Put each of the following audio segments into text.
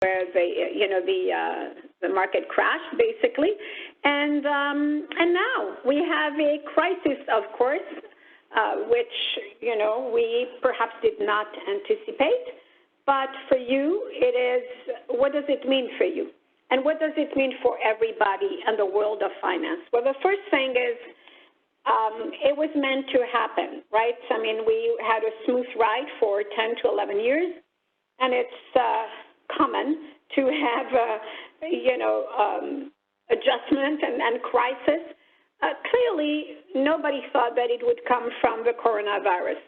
where the market crashed basically, and now we have a crisis, of course, which we perhaps did not anticipate. But for you, it is, what does it mean for you? And what does it mean for everybody in the world of finance? Well, the first thing is it was meant to happen, right? I mean, we had a smooth ride for 10 to 11 years, and it's common to have, adjustment and crisis. Clearly, nobody thought that it would come from the coronavirus.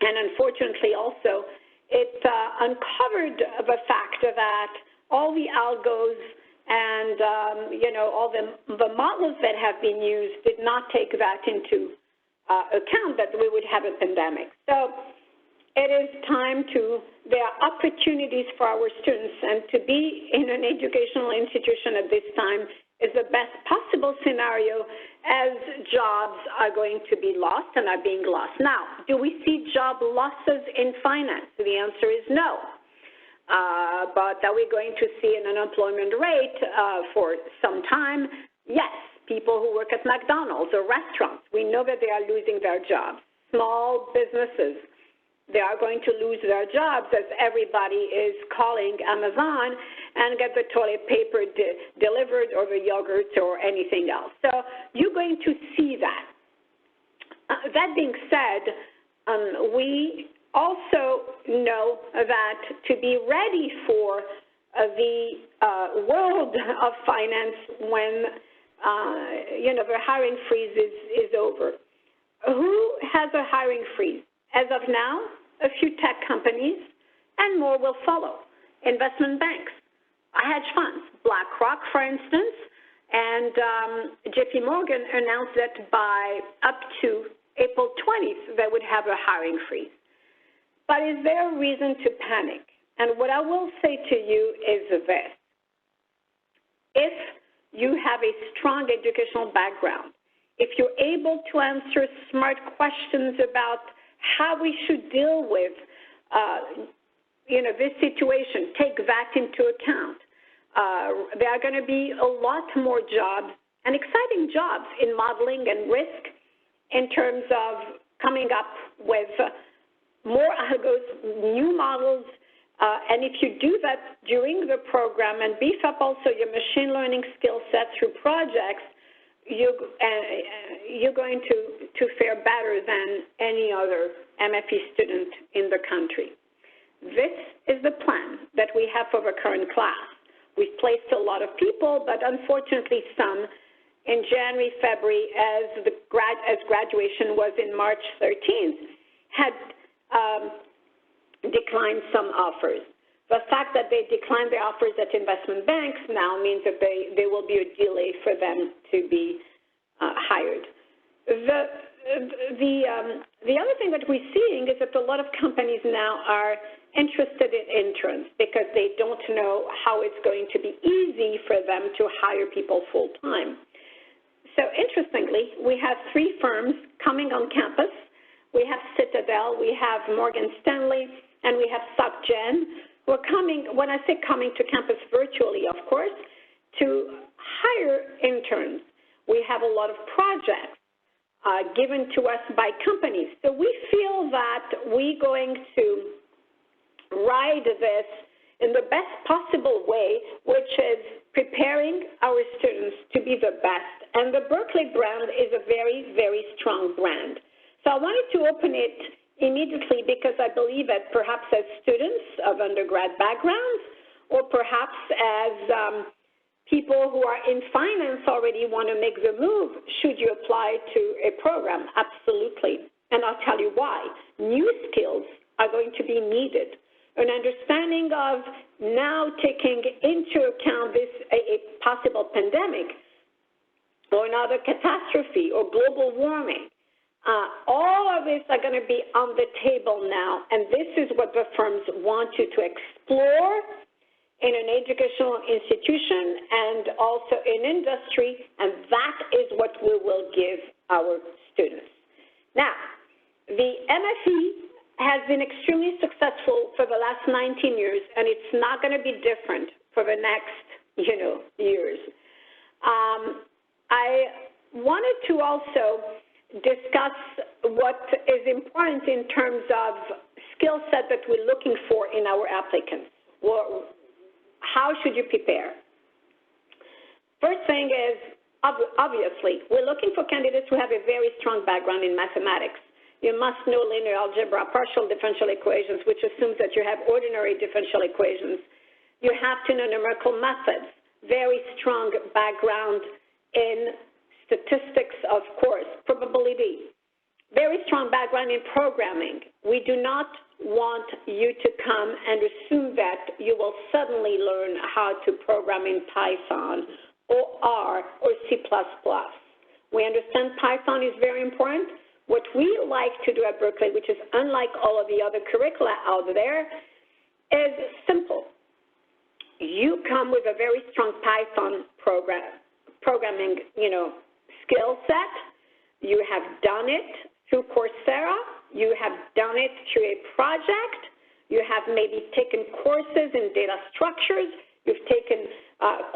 And unfortunately, also, it uncovered the fact that all the algos and, all the models that have been used did not take that into account, that we would have a pandemic. So it is time there are opportunities for our students, and to be in an educational institution at this time is the best possible scenario, as jobs are going to be lost and are being lost. Now, do we see job losses in finance? The answer is no. But are we going to see an unemployment rate for some time? Yes. People who work at McDonald's or restaurants, we know that they are losing their jobs. Small businesses, they are going to lose their jobs as everybody is calling Amazon and get the toilet paper delivered, or the yogurt, or anything else. So you're going to see that. That being said, we also know that to be ready for the world of finance when the hiring freeze is over. Who has a hiring freeze? As of now, a few tech companies, and more will follow. Investment banks, hedge funds, BlackRock, for instance, and JP Morgan announced that by up to April 20th, they would have a hiring freeze. But is there a reason to panic? And what I will say to you is this. If you have a strong educational background, if you're able to answer smart questions about how we should deal with, this situation, take that into account, there are going to be a lot more jobs, and exciting jobs, in modeling and risk, in terms of coming up with more algos, new models, and if you do that during the program and beef up also your machine learning skill set through projects, you're going to fare better than any other MFE student in the country. This is the plan that we have for the current class. We've placed a lot of people, but unfortunately some in January, February, as graduation was in March 13th, had declined some offers. The fact that they declined their offers at investment banks now means that there will be a delay for them to be hired. The other thing that we're seeing is that a lot of companies now are interested in interns because they don't know how it's going to be easy for them to hire people full-time. So interestingly, we have 3 firms coming on campus. We have Citadel, we have Morgan Stanley, and we have SocGen, who are coming, when I say coming to campus virtually, of course, to hire interns. We have a lot of projects given to us by companies. So we feel that we're going to ride this in the best possible way, which is preparing our students to be the best. And the Berkeley brand is a very, very strong brand. So I wanted to open it immediately because I believe that perhaps as students of undergrad backgrounds, or perhaps as people who are in finance already want to make the move, should you apply to a program? Absolutely. And I'll tell you why. New skills are going to be needed. An understanding of now taking into account this a possible pandemic or another catastrophe or global warming. All of this are going to be on the table now, and this is what the firms want you to explore in an educational institution and also in industry, and that is what we will give our students. Now, the MFE has been extremely successful for the last 19 years, and it's not going to be different for the next, years. I wanted to also discuss what is important in terms of skill set that we're looking for in our applicants. Well, how should you prepare? First thing is, obviously, we're looking for candidates who have a very strong background in mathematics. You must know linear algebra, partial differential equations, which assumes that you have ordinary differential equations. You have to know numerical methods, very strong background in statistics, of course, probability, very strong background in programming. We do not want you to come and assume that you will suddenly learn how to program in Python or R or C++. We understand Python is very important. What we like to do at Berkeley, which is unlike all of the other curricula out there, is simple. You come with a very strong Python programming, skill set. You have done it through Coursera. You have done it through a project. You have maybe taken courses in data structures. You've taken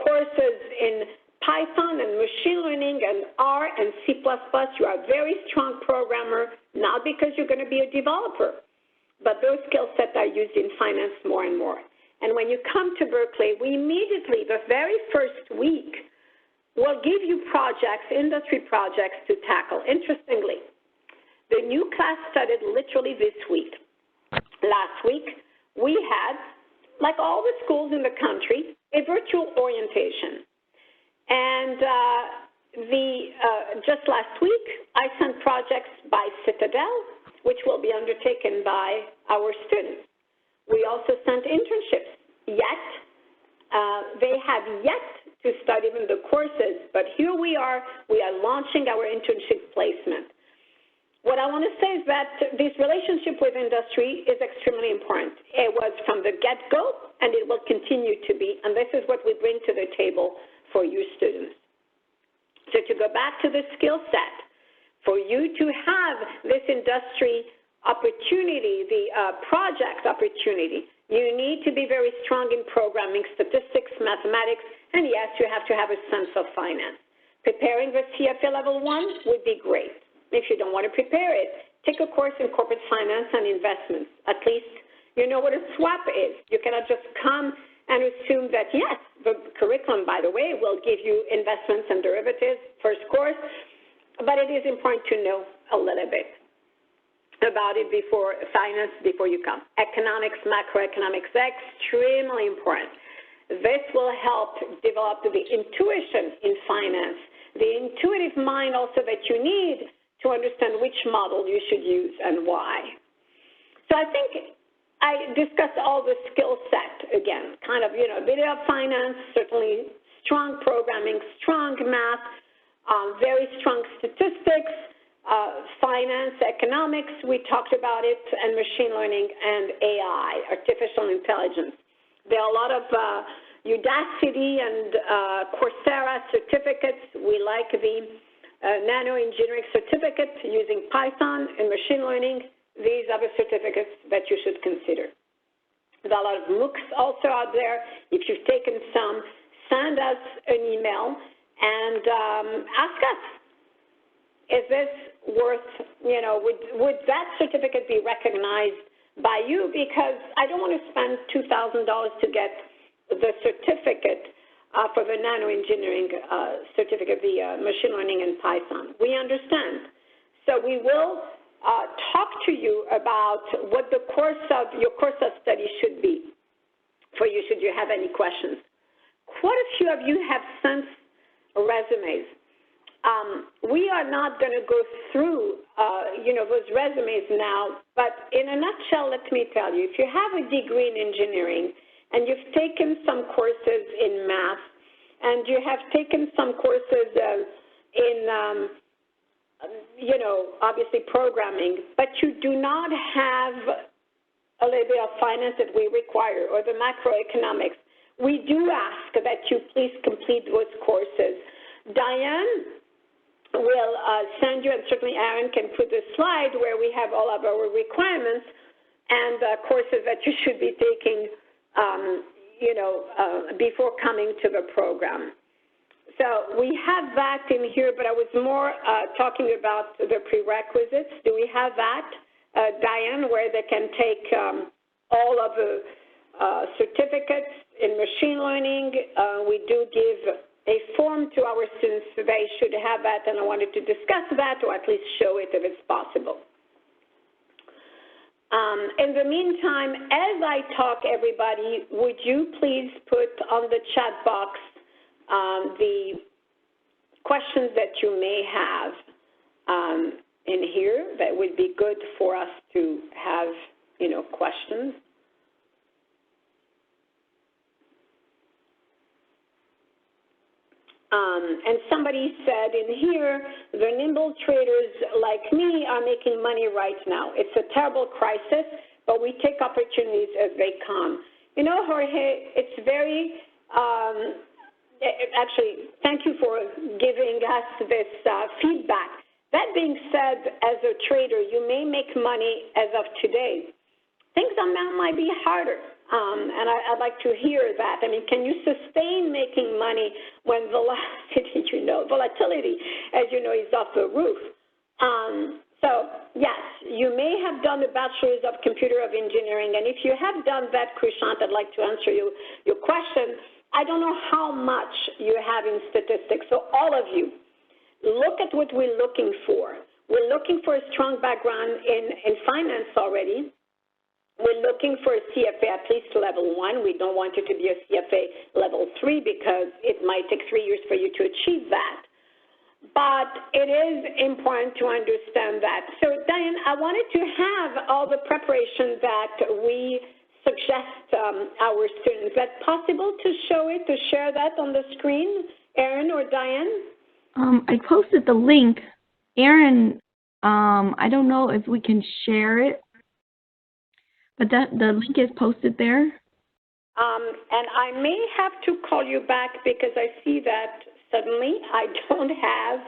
courses in Python and machine learning and R and C++. You are a very strong programmer, not because you're going to be a developer, but those skill sets are used in finance more and more. And when you come to Berkeley, we immediately, the very first week, will give you projects, industry projects to tackle. Interestingly, the new class started literally this week. Last week, we had, like all the schools in the country, a virtual orientation. And just last week, I sent projects by Citadel, which will be undertaken by our students. We also sent internships. Yet, they have yet to start even the courses, but here we are launching our internship placement. What I want to say is that this relationship with industry is extremely important. It was from the get-go, and it will continue to be, and this is what we bring to the table for you students. So to go back to the skill set, for you to have this industry opportunity, the project opportunity, you need to be very strong in programming, statistics, mathematics, and yes, you have to have a sense of finance. Preparing the CFA level 1 would be great. If you don't want to prepare it, take a course in corporate finance and investments. At least you know what a swap is. You cannot just come and assume that, yes, the curriculum, by the way, will give you investments and derivatives, first course, but it is important to know a little bit about it before finance, before you come. Economics, macroeconomics, extremely important. This will help develop the intuition in finance, the intuitive mind also that you need to understand which model you should use and why. So I think I discussed all the skill set again, kind of, a bit of finance, certainly strong programming, strong math, very strong statistics, finance, economics, we talked about it, and machine learning and AI, artificial intelligence. There are a lot of Udacity and Coursera certificates. We like the nano engineering certificate using Python and machine learning. These are the certificates that you should consider. There are a lot of MOOCs also out there. If you've taken some, send us an email and ask us, is this worth, would that certificate be recognized by you? Because I don't want to spend $2,000 to get the certificate for the nano engineering certificate, the machine learning and Python. We understand. So we will talk to you about what your course of study should be for you should you have any questions. Quite a few of you have sent resumes. We are not going to go through, those resumes now, but in a nutshell, let me tell you, if you have a degree in engineering and you've taken some courses in math and you have taken some courses in, obviously programming, but you do not have a little bit of finance that we require or the macroeconomics, we do ask that you please complete those courses. Diane will send you, and certainly Aaron can put the slide where we have all of our requirements and courses that you should be taking, before coming to the program. So we have that in here, but I was more talking about the prerequisites. Do we have that, Diane, where they can take all of the certificates in machine learning? We do give a form to our students, so they should have that, and I wanted to discuss that, or at least show it if it's possible. In the meantime, as I talk, everybody, would you please put on the chat box the questions that you may have in here? That would be good for us to have, questions. And somebody said in here, the nimble traders like me are making money right now. It's a terrible crisis, but we take opportunities as they come. Jorge, it's very, actually, thank you for giving us this feedback. That being said, as a trader, you may make money as of today. Things on that might be harder. And I'd like to hear that. I mean, can you sustain making money when volatility, as you know, is off the roof? So, yes, you may have done a bachelor's of computer engineering, and if you have done that, Krishant, I'd like to answer your question. I don't know how much you have in statistics. So all of you, look at what we're looking for. We're looking for a strong background in finance already. We're looking for a CFA at least level 1. We don't want it to be a CFA level 3 because it might take 3 years for you to achieve that. But it is important to understand that. So, Diane, I wanted to have all the preparation that we suggest our students. Is that possible to show it, to share that on the screen, Erin or Diane? I posted the link. Erin, I don't know if we can share it. But the link is posted there. And I may have to call you back because I see that suddenly I don't have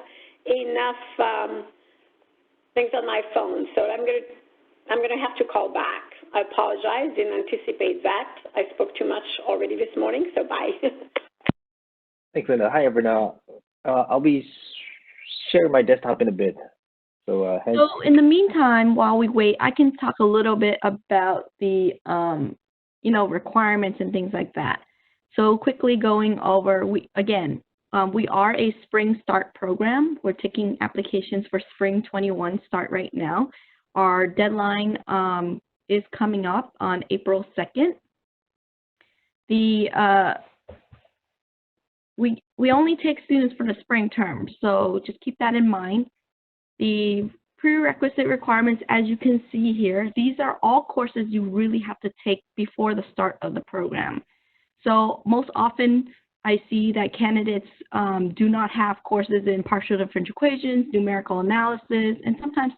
enough things on my phone. So I'm gonna have to call back. I apologize, didn't anticipate that. I spoke too much already this morning, so bye. Thanks, Linda. Hi, everyone. I'll be sharing my desktop in a bit. So in the meantime, while we wait, I can talk a little bit about the, requirements and things like that. So quickly going over, we are a spring start program. We're taking applications for spring 21 start right now. Our deadline is coming up on April 2nd. We only take students for the spring term, so just keep that in mind. The prerequisite requirements, as you can see here, these are all courses you really have to take before the start of the program. So most often I see that candidates do not have courses in partial differential equations, numerical analysis, and sometimes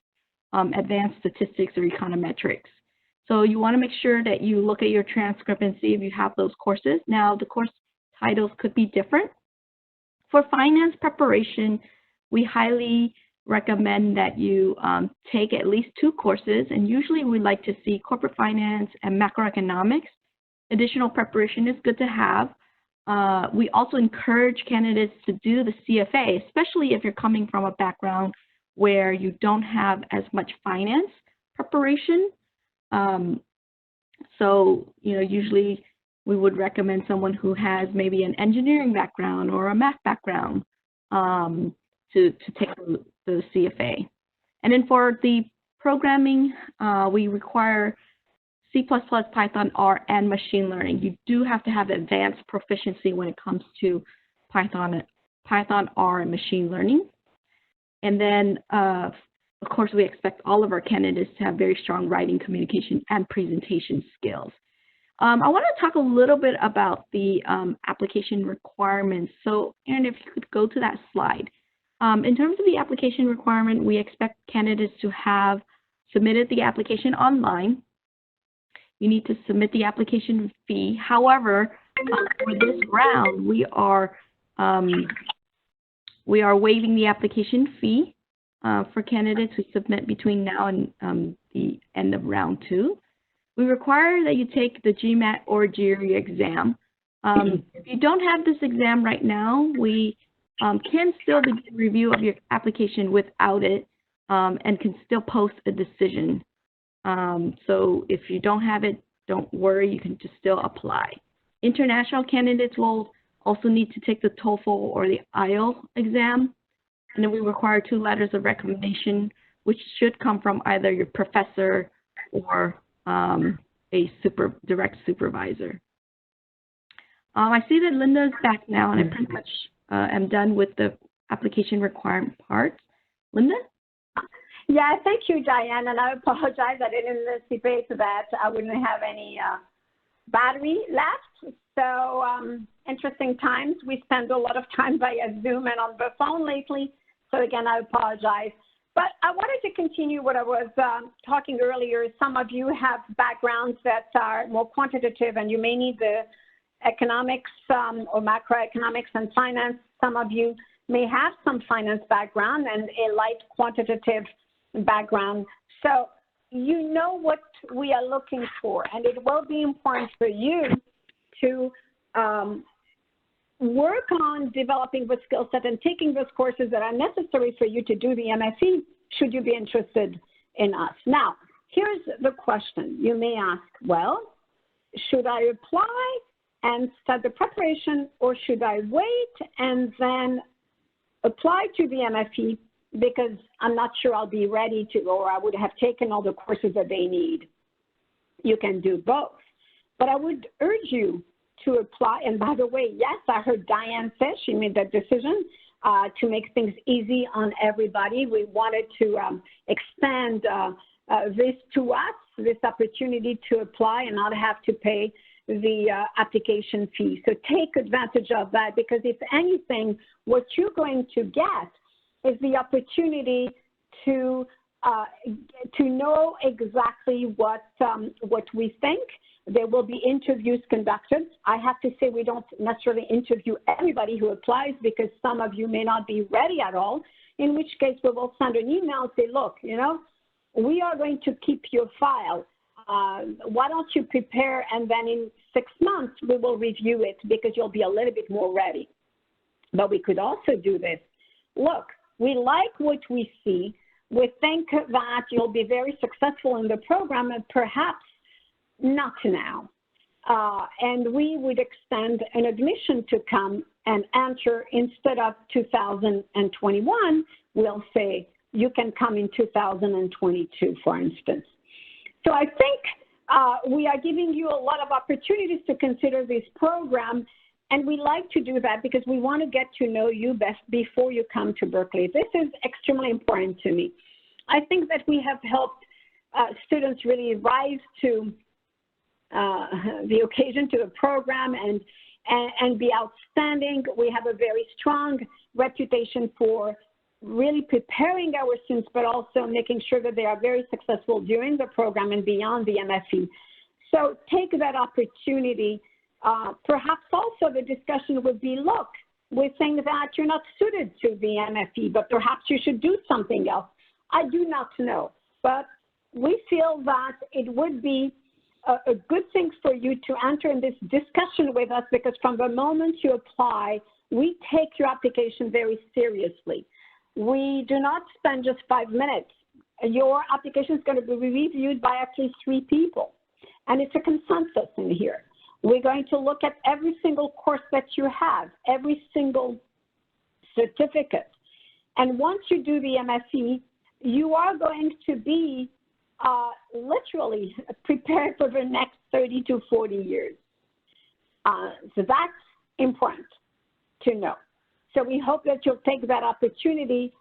advanced statistics or econometrics. So you want to make sure that you look at your transcript and see if you have those courses. Now, the course titles could be different. For finance preparation, we highly recommend that you take at least 2 courses, and usually we like to see corporate finance and macroeconomics. Additional preparation is good to have. We also encourage candidates to do the CFA, especially if you're coming from a background where you don't have as much finance preparation. Usually we would recommend someone who has maybe an engineering background or a math background to take the CFA. And then for the programming, we require C++, Python, R, and machine learning. You do have to have advanced proficiency when it comes to Python, R, and machine learning. And then, of course, we expect all of our candidates to have very strong writing, communication, and presentation skills. I want to talk a little bit about the application requirements. So, Erin, if you could go to that slide. In terms of the application requirement, we expect candidates to have submitted the application online. You need to submit the application fee. However, for this round, we are waiving the application fee for candidates who submit between now and the end of round 2. We require that you take the GMAT or GRE exam. If you don't have this exam right now, we can still begin review of your application without it and can still post a decision. So if you don't have it, don't worry, you can just still apply. International candidates will also need to take the TOEFL or the IELTS exam. And then we require 2 letters of recommendation, which should come from either your professor or a direct supervisor. I see that Linda's back now, and I pretty much am done with the application requirement part. Linda? Yeah, thank you, Diane, and I apologize. I didn't anticipate that I wouldn't have any battery left. So interesting times. We spend a lot of time via Zoom and on the phone lately. So again, I apologize. But I wanted to continue what I was talking earlier. Some of you have backgrounds that are more quantitative, and you may need the economics or macroeconomics and finance. Some of you may have some finance background and a light quantitative background. So you know what we are looking for, and it will be important for you to work on developing the skill set and taking those courses that are necessary for you to do the MFE, should you be interested in us. Now, here's the question. You may ask, well, should I apply and start the preparation, or should I wait and then apply to the MFE because I'm not sure I'll be ready to, or I would have taken all the courses that they need? You can do both. But I would urge you to apply. And by the way, yes, I heard Diane say she made that decision to make things easy on everybody. We wanted to extend this to us, this opportunity to apply and not have to pay the application fee. So take advantage of that, because if anything, what you're going to get is the opportunity to know exactly what we think. There will be interviews conducted. I have to say we don't necessarily interview everybody who applies, because some of you may not be ready at all, in which case we will send an email and say, look, you know, we are going to keep your file. Why don't you prepare, and then in 6 months we will review it, because you'll be a little bit more ready. But we could also do this. Look, we like what we see. We think that you'll be very successful in the program, and perhaps not now. And we would extend an admission to come and enter instead of 2021. We'll say you can come in 2022, for instance. So I think we are giving you a lot of opportunities to consider this program, and we like to do that because we want to get to know you best before you come to Berkeley. This is extremely important to me. I think that we have helped students really rise to the occasion, to the program, and be outstanding. We have a very strong reputation for really preparing our students, but also making sure that they are very successful during the program and beyond the MFE. So take that opportunity. Perhaps also the discussion would be, look, we think that you're not suited to the MFE, but perhaps you should do something else. I do not know, but we feel that it would be a good thing for you to enter in this discussion with us, because from the moment you apply, we take your application very seriously. We do not spend just 5 minutes. Your application is going to be reviewed by at least 3 people, and it's a consensus in here. We're going to look at every single course that you have, every single certificate. And once you do the MFE, you are going to be literally prepared for the next 30 to 40 years. So that's important to know. So we hope that you'll take that opportunity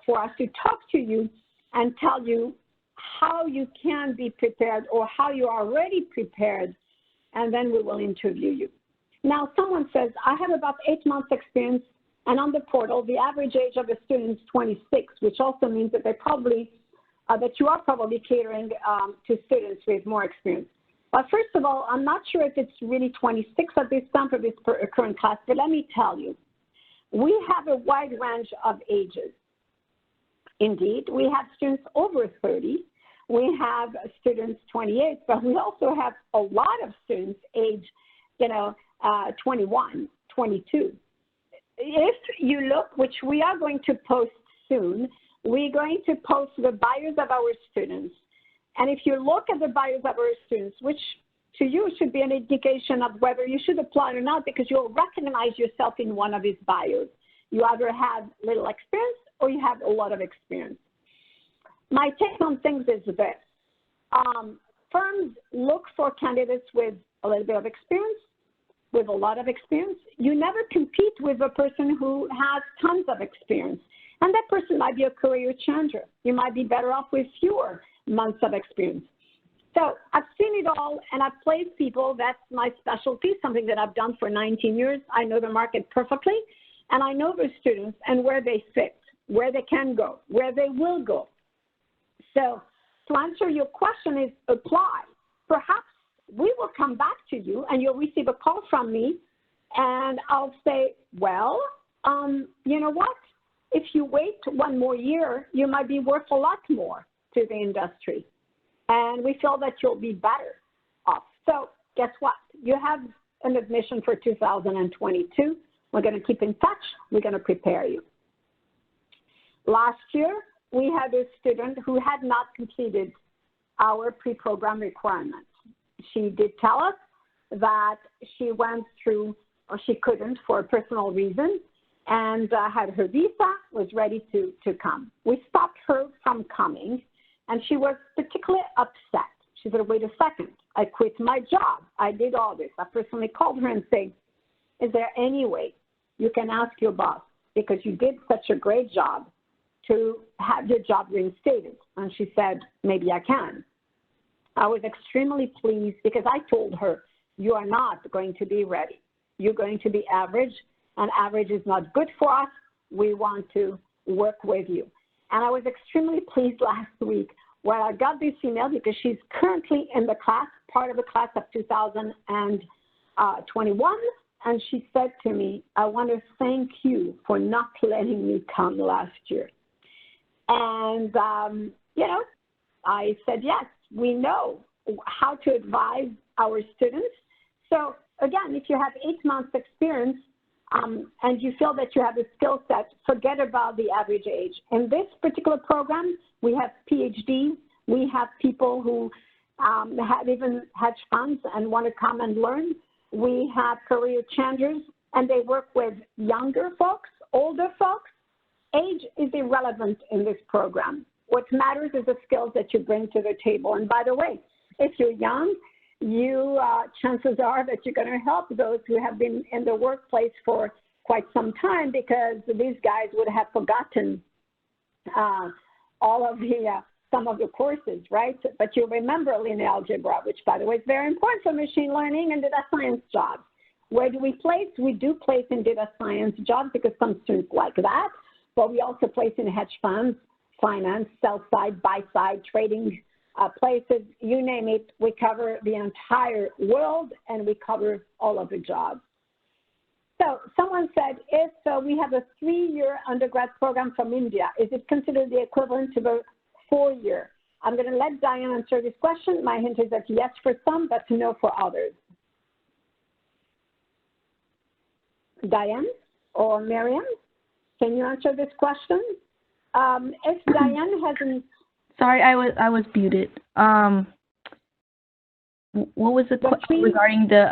for us to talk to you and tell you how you can be prepared, or how you are already prepared, and then we will interview you. Now, someone says, I have about 8 months experience, and on the portal, the average age of a student is 26, which also means that they probably, that you are probably catering to students with more experience. But first of all, I'm not sure if it's really 26 at this time for this current class, but let me tell you, we have a wide range of ages. Indeed, we have students over 30. We have students 28, but we also have a lot of students age, 21, 22. If you look, which we are going to post soon, we're going to post the bios of our students. And if you look at the bios of our students, which to you should be an indication of whether you should apply or not, because you'll recognize yourself in one of his bios. You either have little experience or you have a lot of experience. My take on things is this. Firms look for candidates with a little bit of experience, with a lot of experience. You never compete with a person who has tons of experience. And that person might be a career changer. You might be better off with fewer months of experience. So I've seen it all, and I've placed people. That's my specialty, something that I've done for 19 years. I know the market perfectly, and I know the students and where they fit, where they can go, where they will go. So to answer your question is apply. Perhaps we will come back to you, and you'll receive a call from me, and I'll say, well, you know what? If you wait one more year, you might be worth a lot more to the industry. And we feel that you'll be better off. So guess what? You have an admission for 2022. We're going to keep in touch. We're going to prepare you. Last year, we had a student who had not completed our pre-program requirements. She did tell us that she went through, or she couldn't for a personal reason, and had her visa, was ready to come. We stopped her from coming, and she was particularly upset. She said, wait a second, I quit my job. I did all this. I personally called her and said, is there any way you can ask your boss, because you did such a great job, to have your job reinstated? And she said, maybe I can. I was extremely pleased because I told her, you are not going to be ready. You're going to be average, and average is not good for us. We want to work with you. And I was extremely pleased last week when I got this email, because she's currently in the class, part of the class of 2021, and she said to me, I want to thank you for not letting me come last year. And, I said, yes, we know how to advise our students. So again, if you have 8 months experience, and you feel that you have a skill set, forget about the average age. In this particular program, we have PhDs, we have people who have even hedge funds and want to come and learn. We have career changers, and they work with younger folks, older folks. Age is irrelevant in this program. What matters is the skills that you bring to the table. And by the way, if you're young, chances are that you're going to help those who have been in the workplace for quite some time, because these guys would have forgotten all of the some of the courses, right? But you remember linear algebra, which, by the way, is very important for machine learning and data science jobs. Where do we place? We do place in data science jobs because some students like that, but we also place in hedge funds, finance, sell side, buy side, trading places, you name it. We cover the entire world, and we cover all of the jobs. So someone said, if we have a 3-year undergrad program from India, is it considered the equivalent to the 4-year? I'm going to let Diane answer this question. My hint is that yes for some, but no for others. Diane or Miriam, can you answer this question? If Diane hasn't... Sorry, I was muted. What was the question regarding the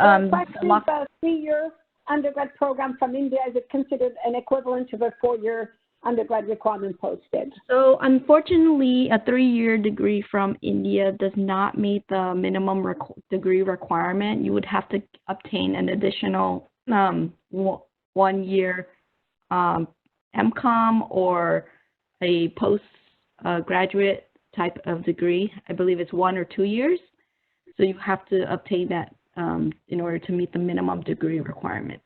the 3-year undergrad program from India? Is it considered an equivalent to the 4-year undergrad requirement posted? So unfortunately, a 3-year degree from India does not meet the minimum degree requirement. You would have to obtain an additional 1-year MCOM or a postgraduate type of degree. I believe it's 1 or 2 years. So you have to obtain that in order to meet the minimum degree requirement.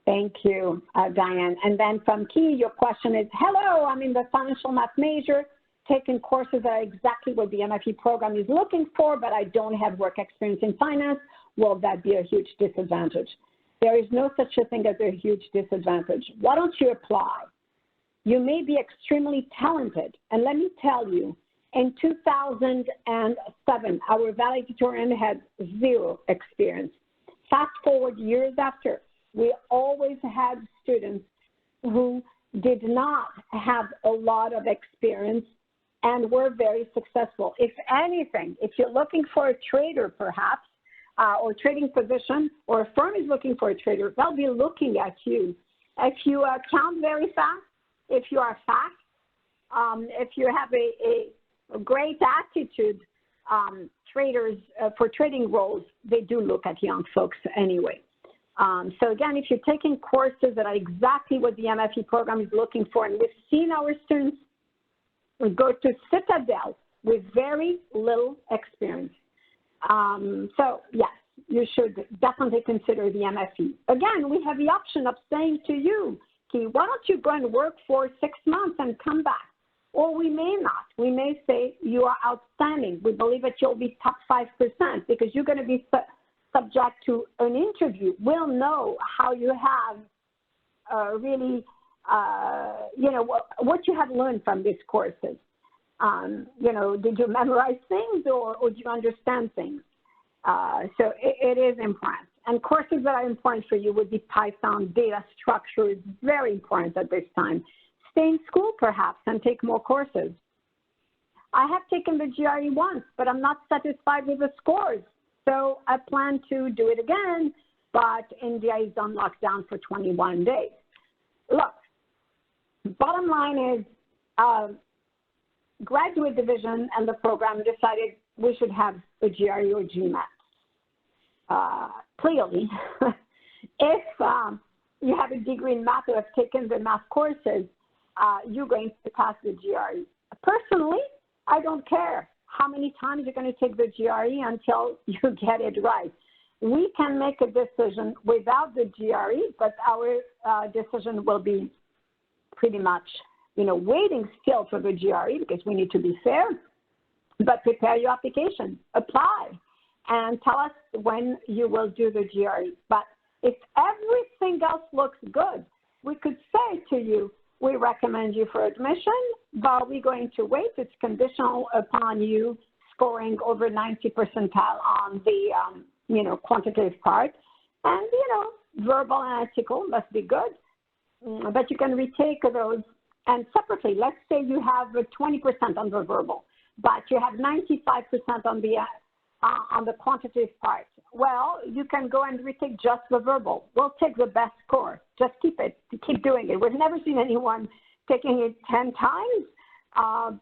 Thank you, Diane. And then from Key, your question is, hello, I'm in the financial math major, taking courses that are exactly what the MFE program is looking for, but I don't have work experience in finance. Will that be a huge disadvantage? There is no such a thing as a huge disadvantage. Why don't you apply? You may be extremely talented, and let me tell you, In 2007, our valedictorian had 0 experience. Fast forward years after, we always had students who did not have a lot of experience and were very successful. If anything, if you're looking for a trader perhaps, or trading position, or a firm is looking for a trader, they'll be looking at you. If you count very fast, if you are fast, if you have a great attitude, traders for trading roles, they do look at young folks anyway. So again, if you're taking courses that are exactly what the MFE program is looking for, and we've seen our students go to Citadel with very little experience. So yes, you should definitely consider the MFE. Again, we have the option of saying to you, Key, why don't you go and work for 6 months and come back? Or we may not. We may say you are outstanding. We believe that you'll be top 5% because you're going to be subject to an interview. We'll know how you have really, you know, what you have learned from these courses. You know, did you memorize things or do you understand things? So it is important. And courses that are important for you would be Python, data structure is very important at this time. Stay in school perhaps and take more courses. I have taken the GRE once, but I'm not satisfied with the scores. So I plan to do it again, but India is on lockdown for 21 days. Look, bottom line is graduate division and the program decided we should have a GRE or GMAT. Clearly, if you have a degree in math or have taken the math courses, you're going to pass the GRE. Personally, I don't care how many times you're going to take the GRE until you get it right. We can make a decision without the GRE, but our decision will be pretty much, you know, waiting still for the GRE because we need to be fair, but prepare your application, apply, and tell us when you will do the GRE. But if everything else looks good, we could say to you, we recommend you for admission, but we're going to wait. It's conditional upon you scoring over 90 percentile on the, you know, quantitative part. And, you know, verbal and ethical must be good, but you can retake those. And separately, let's say you have 20% on the verbal, but you have 95% on the quantitative part. Well, you can go and retake just the verbal. We'll take the best score. Just keep it. Keep doing it. We've never seen anyone taking it 10 times,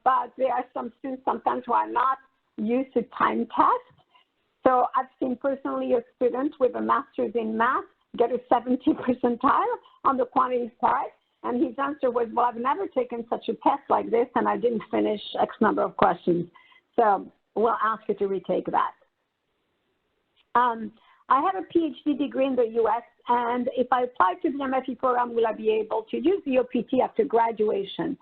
but there are some students sometimes who are not used to time tests. So I've seen personally a student with a master's in math get a 70 percentile on the quantitative part, and his answer was, well, I've never taken such a test like this, and I didn't finish X number of questions. So we'll ask you to retake that. I have a PhD degree in the U.S., and if I apply to the MFE program, will I be able to use the OPT after graduation?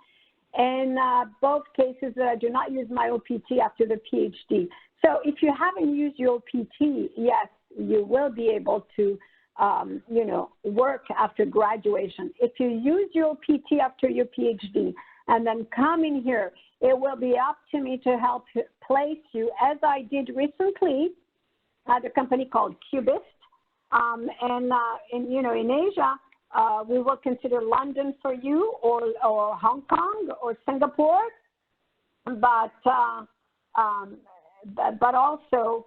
In both cases, I do not use my OPT after the PhD. So if you haven't used your OPT, yes, you will be able to, you know, work after graduation. If you use your OPT after your PhD and then come in here, it will be up to me to help place you, as I did recently at a company called Cubist. And you know, in Asia, we will consider London for you, or Hong Kong, or Singapore. But also,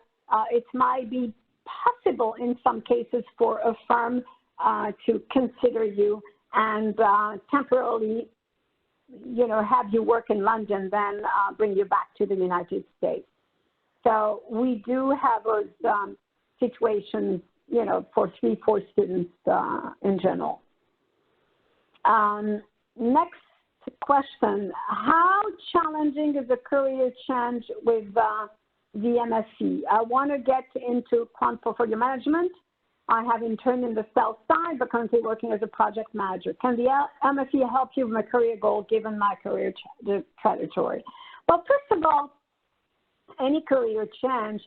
it might be possible in some cases for a firm to consider you and temporarily, you know, have you work in London, then bring you back to the United States. So we do have those situations, you know, for 3-4 students in general. Next question, how challenging is the career change with the MFE? I want to get into quant portfolio management. I have interned in the sales side, but currently working as a project manager. Can the MFE help you with my career goal given my career trajectory? Well, first of all, any career change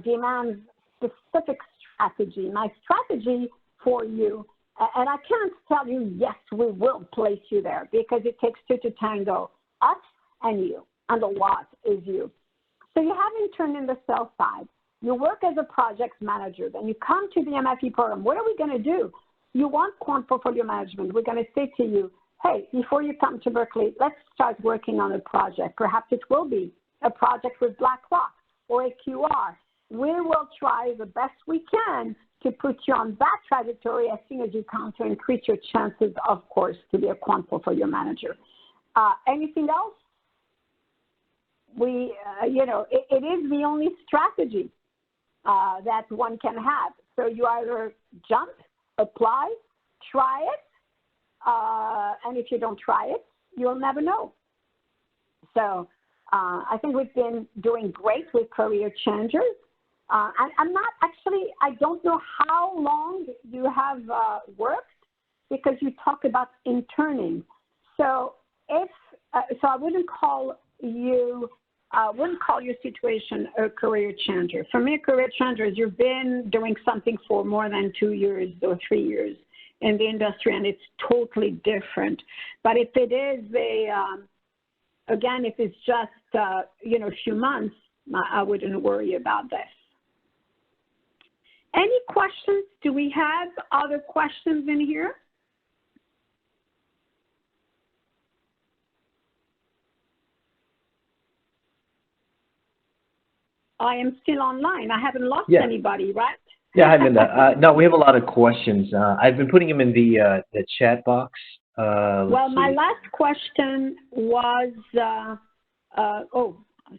demands specific strategy. My strategy for you, and I can't tell you, yes, we will place you there, because it takes two to tango, us and you. and the what is you. So you have intern in the sales side. You work as a project manager. Then you come to the MFE program. What are we going to do? You want quant portfolio management. We're going to say to you, hey, before you come to Berkeley, let's start working on a project. Perhaps it will be a project with BlackRock or AQR. We will try the best we can to put you on that trajectory as soon as you come to increase your chances, of course, to be a quant portfolio manager. Anything else? It is the only strategy that one can have. So you either jump, apply, try it, and if you don't try it, you'll never know. So I think we've been doing great with career changers. I don't know how long you have worked because you talk about interning. So so I wouldn't call your situation a career changer. For me, a career changer is you've been doing something for more than 2 years or 3 years in the industry, and it's totally different. But if it is if it's just a few months, I wouldn't worry about this. Any questions? Do we have other questions in here? I am still online. I haven't lost anybody, right? Yeah, hi, Linda. No, we have a lot of questions. I've been putting them in the chat box. My last question was,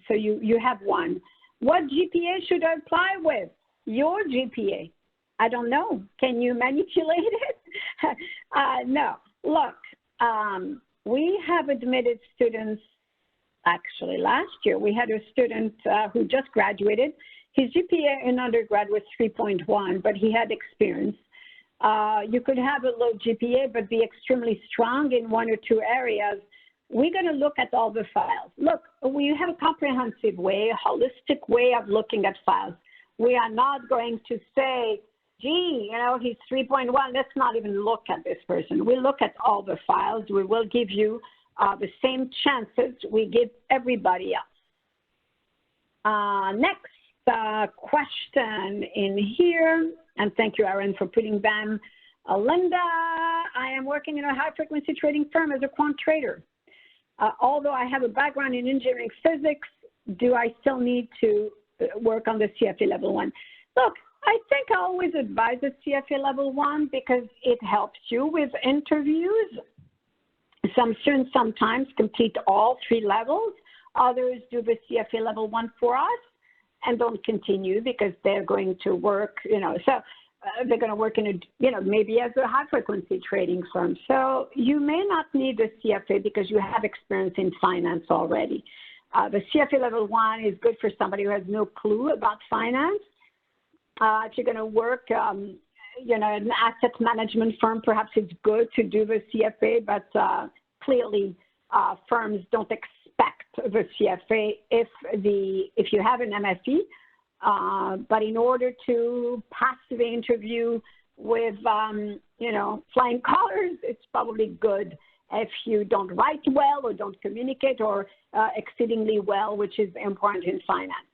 so you have one. What GPA should I apply with? Your GPA. I don't know. Can you manipulate it? No. Look, we have admitted students. Actually, last year we had a student who just graduated. His GPA in undergrad was 3.1, but he had experience. You could have a low GPA, but be extremely strong in 1 or 2 areas. We're going to look at all the files. Look, we have a comprehensive way, a holistic way of looking at files. We are not going to say, gee, he's 3.1, let's not even look at this person. We look at all the files. We will give you the same chances we give everybody else. Next question in here, and thank you, Aaron, for putting them. Linda, I am working in a high-frequency trading firm as a quant trader. Although I have a background in engineering physics, do I still need to work on the CFA level 1? Look, I think I always advise the CFA level 1 because it helps you with interviews. Some students sometimes complete all 3 levels. Others do the CFA level 1 for us and don't continue because they're going to work, so they're going to work in maybe as a high frequency trading firm. So you may not need the CFA because you have experience in finance already. The CFA level 1 is good for somebody who has no clue about finance. If you're going to work, in an asset management firm, perhaps it's good to do the CFA, but clearly firms don't expect the CFA if you have an MFE. But in order to pass the interview with, flying colors, it's probably good if you don't write well or don't communicate or exceedingly well, which is important in finance.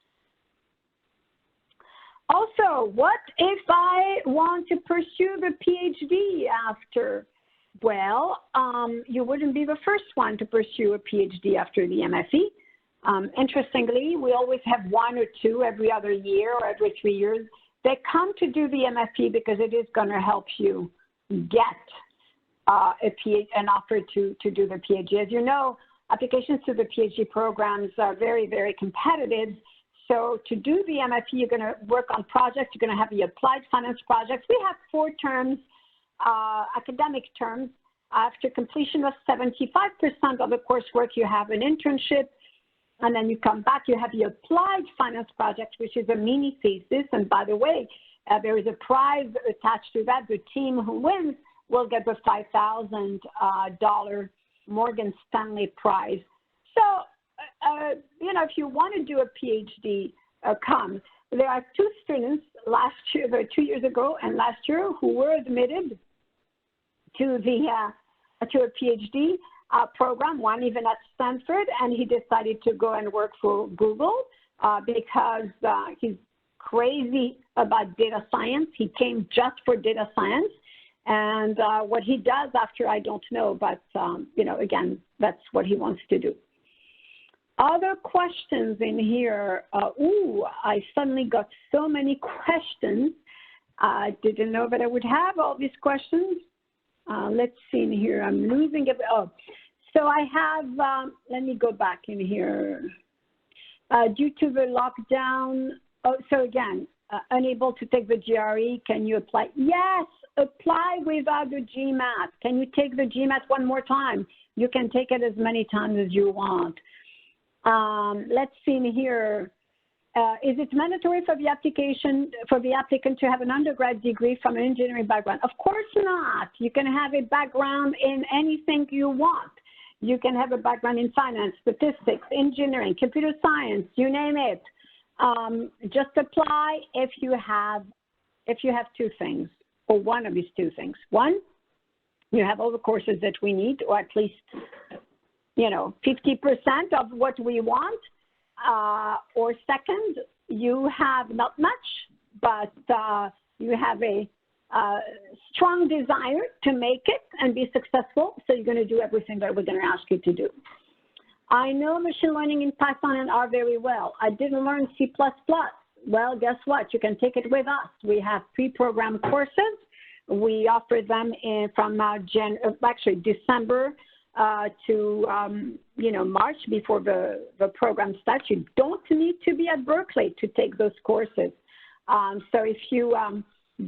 Also, what if I want to pursue the PhD after? Well, you wouldn't be the first one to pursue a PhD after the MFE. Interestingly, we always have 1 or 2 every other year or every 3 years. They come to do the MFE because it is going to help you get an offer to do the PhD. As you know, applications to the PhD programs are very, very competitive. So to do the MFE, you're going to work on projects. You're going to have the applied finance projects. We have 4 terms, academic terms. After completion of 75% of the coursework, you have an internship. And then you come back, you have the applied finance project, which is a mini thesis. And by the way, there is a prize attached to that. The team who wins will get the $5,000 Morgan Stanley prize. So, if you want to do a PhD, come. There are 2 students last year, 2 years ago and last year, who were admitted to a PhD. program, one even at Stanford, and he decided to go and work for Google because he's crazy about data science. He came just for data science. And what he does after, I don't know, but, you know, again, that's what he wants to do. Other questions in here. I suddenly got so many questions. I didn't know that I would have all these questions. Let's see in here. I'm losing it. Oh, so I have, let me go back in here. Due to the lockdown, so again, unable to take the GRE, can you apply? Yes, apply without the GMAT. Can you take the GMAT one more time? You can take it as many times as you want. Let's see in here. Is it mandatory for the applicant to have an undergrad degree from an engineering background? Of course not. You can have a background in anything you want. You can have a background in finance, statistics, engineering, computer science, you name it. Just apply if you have two things, or one of these two things. One, you have all the courses that we need, or at least, you know, 50% of what we want. Or second, you have not much, but you have a strong desire to make it and be successful, so you're going to do everything that we're going to ask you to do. I know machine learning in Python and R very well. I didn't learn C++. Well, guess what? You can take it with us. We have pre-programmed courses. We offer them from December to you know, March, before the program starts. You don't need to be at Berkeley to take those courses. So if you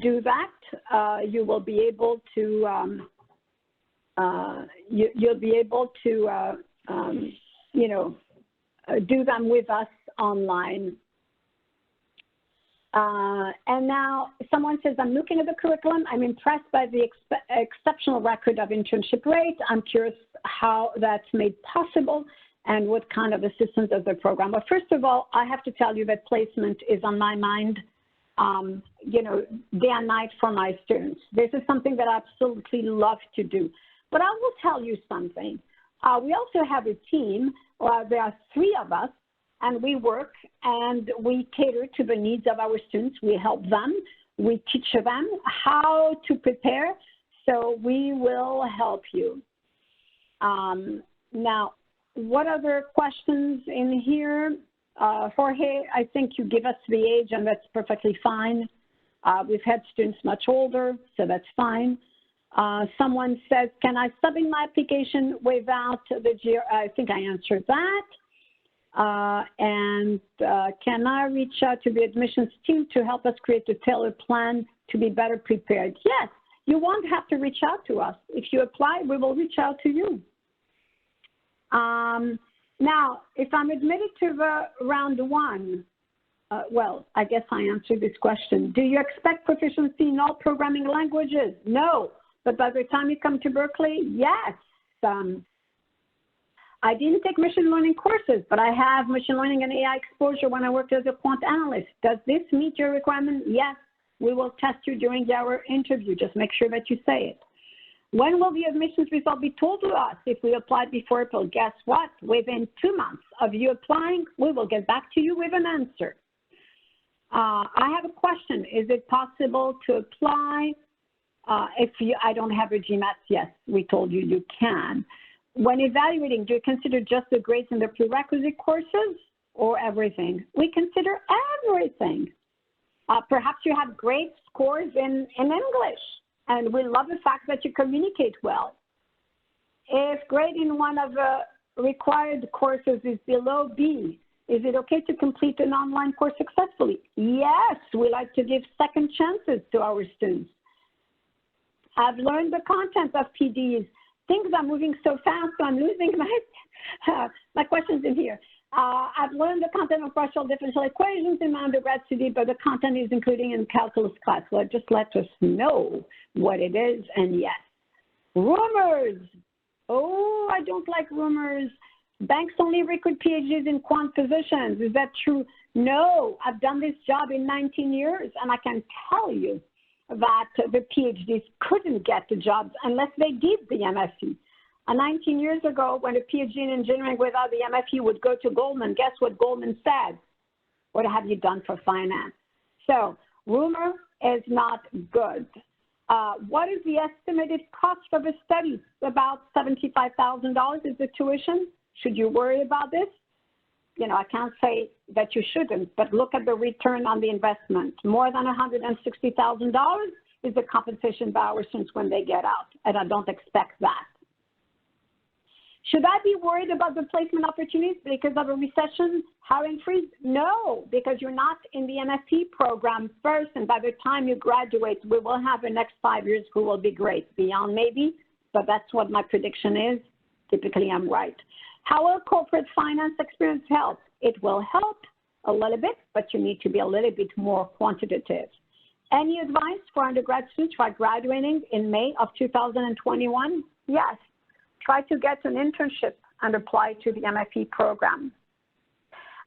do that, you will be able to you'll be able to you know, do them with us online. And now someone says, I'm looking at the curriculum. I'm impressed by the exceptional record of internship rate. I'm curious how that's made possible and what kind of assistance does the program. Well, first of all, I have to tell you that placement is on my mind, you know, day and night for my students. This is something that I absolutely love to do. But I will tell you something. We also have a team. There are 3 of us, and we work and we cater to the needs of our students. We help them. We teach them how to prepare. So we will help you. Now, what other questions in here? Jorge, I think you give us the age, and that's perfectly fine. We've had students much older, so that's fine. Someone says, can I sub in my application without the GRE? I think I answered that. Can I reach out to the admissions team to help us create a tailored plan to be better prepared? Yes, you won't have to reach out to us. If you apply, we will reach out to you. Now, if I'm admitted to the round 1, well, I guess I answered this question. Do you expect proficiency in all programming languages? No, but by the time you come to Berkeley, yes. I didn't take machine learning courses, but I have machine learning and AI exposure when I worked as a quant analyst. Does this meet your requirement? Yes. We will test you during our interview. Just make sure that you say it. When will the admissions result be told to us if we applied before April? Guess what? Within 2 months of you applying, we will get back to you with an answer. I have a question. Is it possible to apply if I don't have a GMAT? Yes, we told you you can. When evaluating, do you consider just the grades in the prerequisite courses or everything? We consider everything. Perhaps you have great scores in English, and we love the fact that you communicate well. If grade in one of the required courses is below B, is it okay to complete an online course successfully? Yes, we like to give second chances to our students. I've learned the content of PDs. Things are moving so fast, so I'm losing my questions in here. I've learned the content of partial differential equations in my undergrad study, but the content is including in calculus class. Well, just let us know what it is, and yes. Rumors. Oh, I don't like rumors. Banks only recruit PhDs in quant positions. Is that true? No, I've done this job in 19 years, and I can tell you that the PhDs couldn't get the jobs unless they did the MFE. 19 years ago, when a PhD in engineering without the MFE would go to Goldman, guess what Goldman said? What have you done for finance? So rumor is not good. What is the estimated cost of a study? About $75,000 is the tuition. Should you worry about this? You know, I can't say that you shouldn't, but look at the return on the investment. More than $160,000 is the compensation by our students when they get out, and I don't expect that. Should I be worried about the placement opportunities because of a recession, hiring freeze? No, because you're not in the MFE program first, and by the time you graduate, we will have the next 5 years who will be great. Beyond maybe, but that's what my prediction is. Typically, I'm right. How will corporate finance experience help? It will help a little bit, but you need to be a little bit more quantitative. Any advice for undergrad students who are graduating in May of 2021? Yes. Try to get an internship and apply to the MFE program.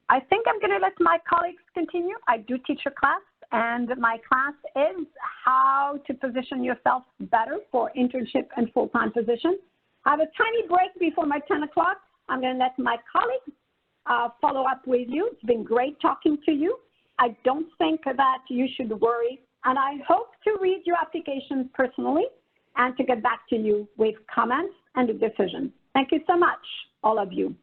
I think I'm going to let my colleagues continue. I do teach a class, and my class is how to position yourself better for internship and full-time position. I have a tiny break before my 10 o'clock. I'm going to let my colleagues follow up with you. It's been great talking to you. I don't think that you should worry, and I hope to read your application personally and to get back to you with comments and a decision. Thank you so much, all of you.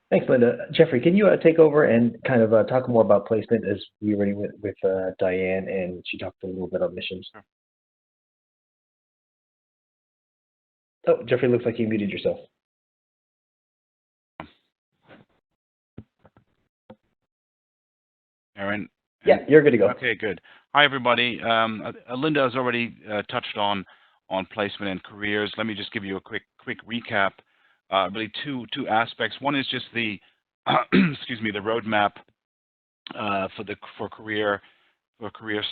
Thanks, Linda. Jeffrey, can you take over and kind of talk more about placement as we already went with Diane, and she talked a little bit about missions. Sure. Oh, Jeffrey, looks like you muted yourself. Aaron? Yeah, you're good to go. Okay, good. Hi, everybody. Linda has already touched on placement and careers. Let me just give you a quick recap. Really two aspects. One is just the excuse me, the roadmap for career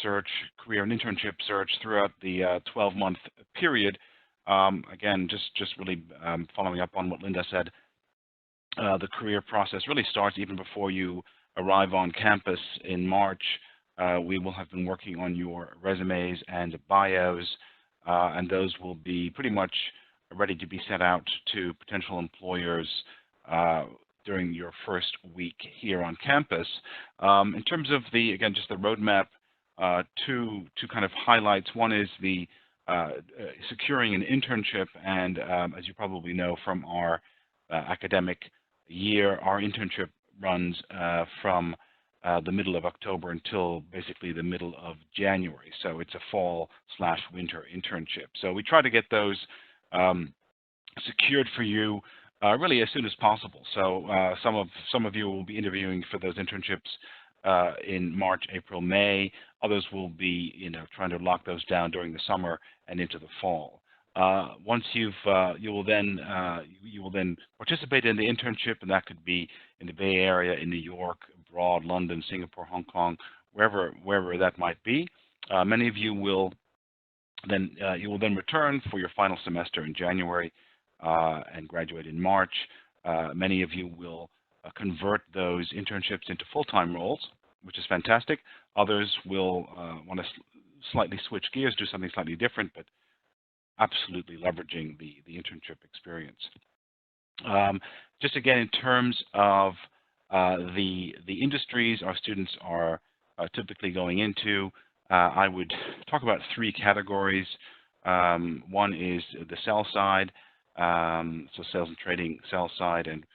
search, career and internship search throughout the 12-month period. Again, just really following up on what Linda said. The career process really starts even before you arrive on campus in March. We will have been working on your resumes and bios, and those will be pretty much ready to be sent out to potential employers during your first week here on campus. In terms of again, just the roadmap, two kind of highlights. One is the securing an internship, and as you probably know from our academic year, our internship runs from the middle of October until basically the middle of January. So it's a fall/winter internship. So we try to get those secured for you really as soon as possible. So some of you will be interviewing for those internships in March, April, May. Others will be, trying to lock those down during the summer and into the fall. Once you will then participate in the internship, and that could be in the Bay Area, in New York, abroad, London, Singapore, Hong Kong, wherever that might be. Many of you will then return for your final semester in January and graduate in March. Many of you will convert those internships into full-time roles, which is fantastic. Others will want to slightly switch gears, do something slightly different, but absolutely leveraging the internship experience. Just again, in terms of the industries our students are typically going into, I would talk about three categories. One is the sell side, so sales and trading sell side, and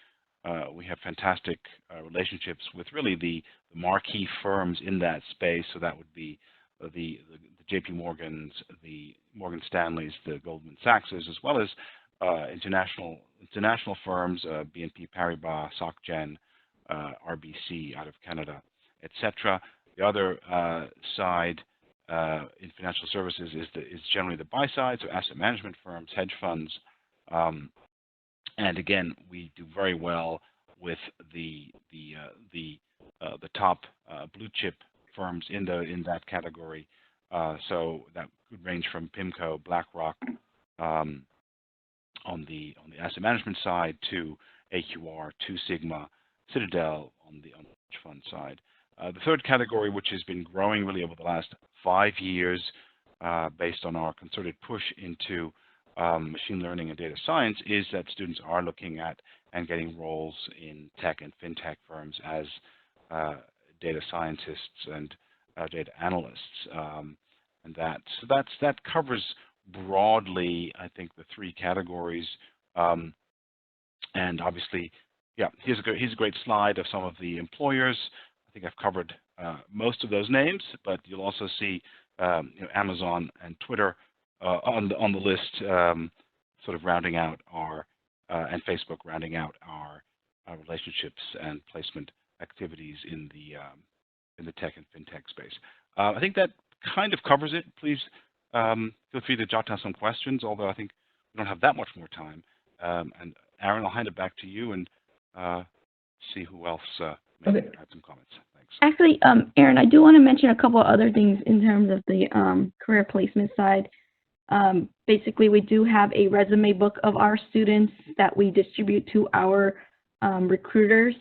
we have fantastic relationships with really the marquee firms in that space. So that would be the JP Morgans, the Morgan Stanleys, the Goldman Sachses, as well as international firms, BNP Paribas, SocGen, RBC out of Canada, etc. The other side in financial services is generally the buy side, so asset management firms, hedge funds, and again, we do very well with the top blue chip firms in that category. So that could range from PIMCO, BlackRock on the asset management side to AQR, Two Sigma, Citadel on the hedge fund side. The third category, which has been growing really over the last 5 years, based on our concerted push into machine learning and data science is that students are looking at and getting roles in tech and fintech firms as data scientists and data analysts. And that covers broadly, I think, the three categories. And obviously, yeah, here's a great slide of some of the employers. I think I've covered most of those names, but you'll also see Amazon and Twitter on the list, sort of rounding out our and Facebook rounding out our relationships and placement activities in the tech and fintech space. I think that kind of covers it. Please feel free to jot down some questions, although I think we don't have that much more time. And Aaron, I'll hand it back to you and see who else may add some comments. Thanks. Actually, Aaron, I do want to mention a couple of other things in terms of the career placement side. Basically, we do have a resume book of our students that we distribute to our recruiters.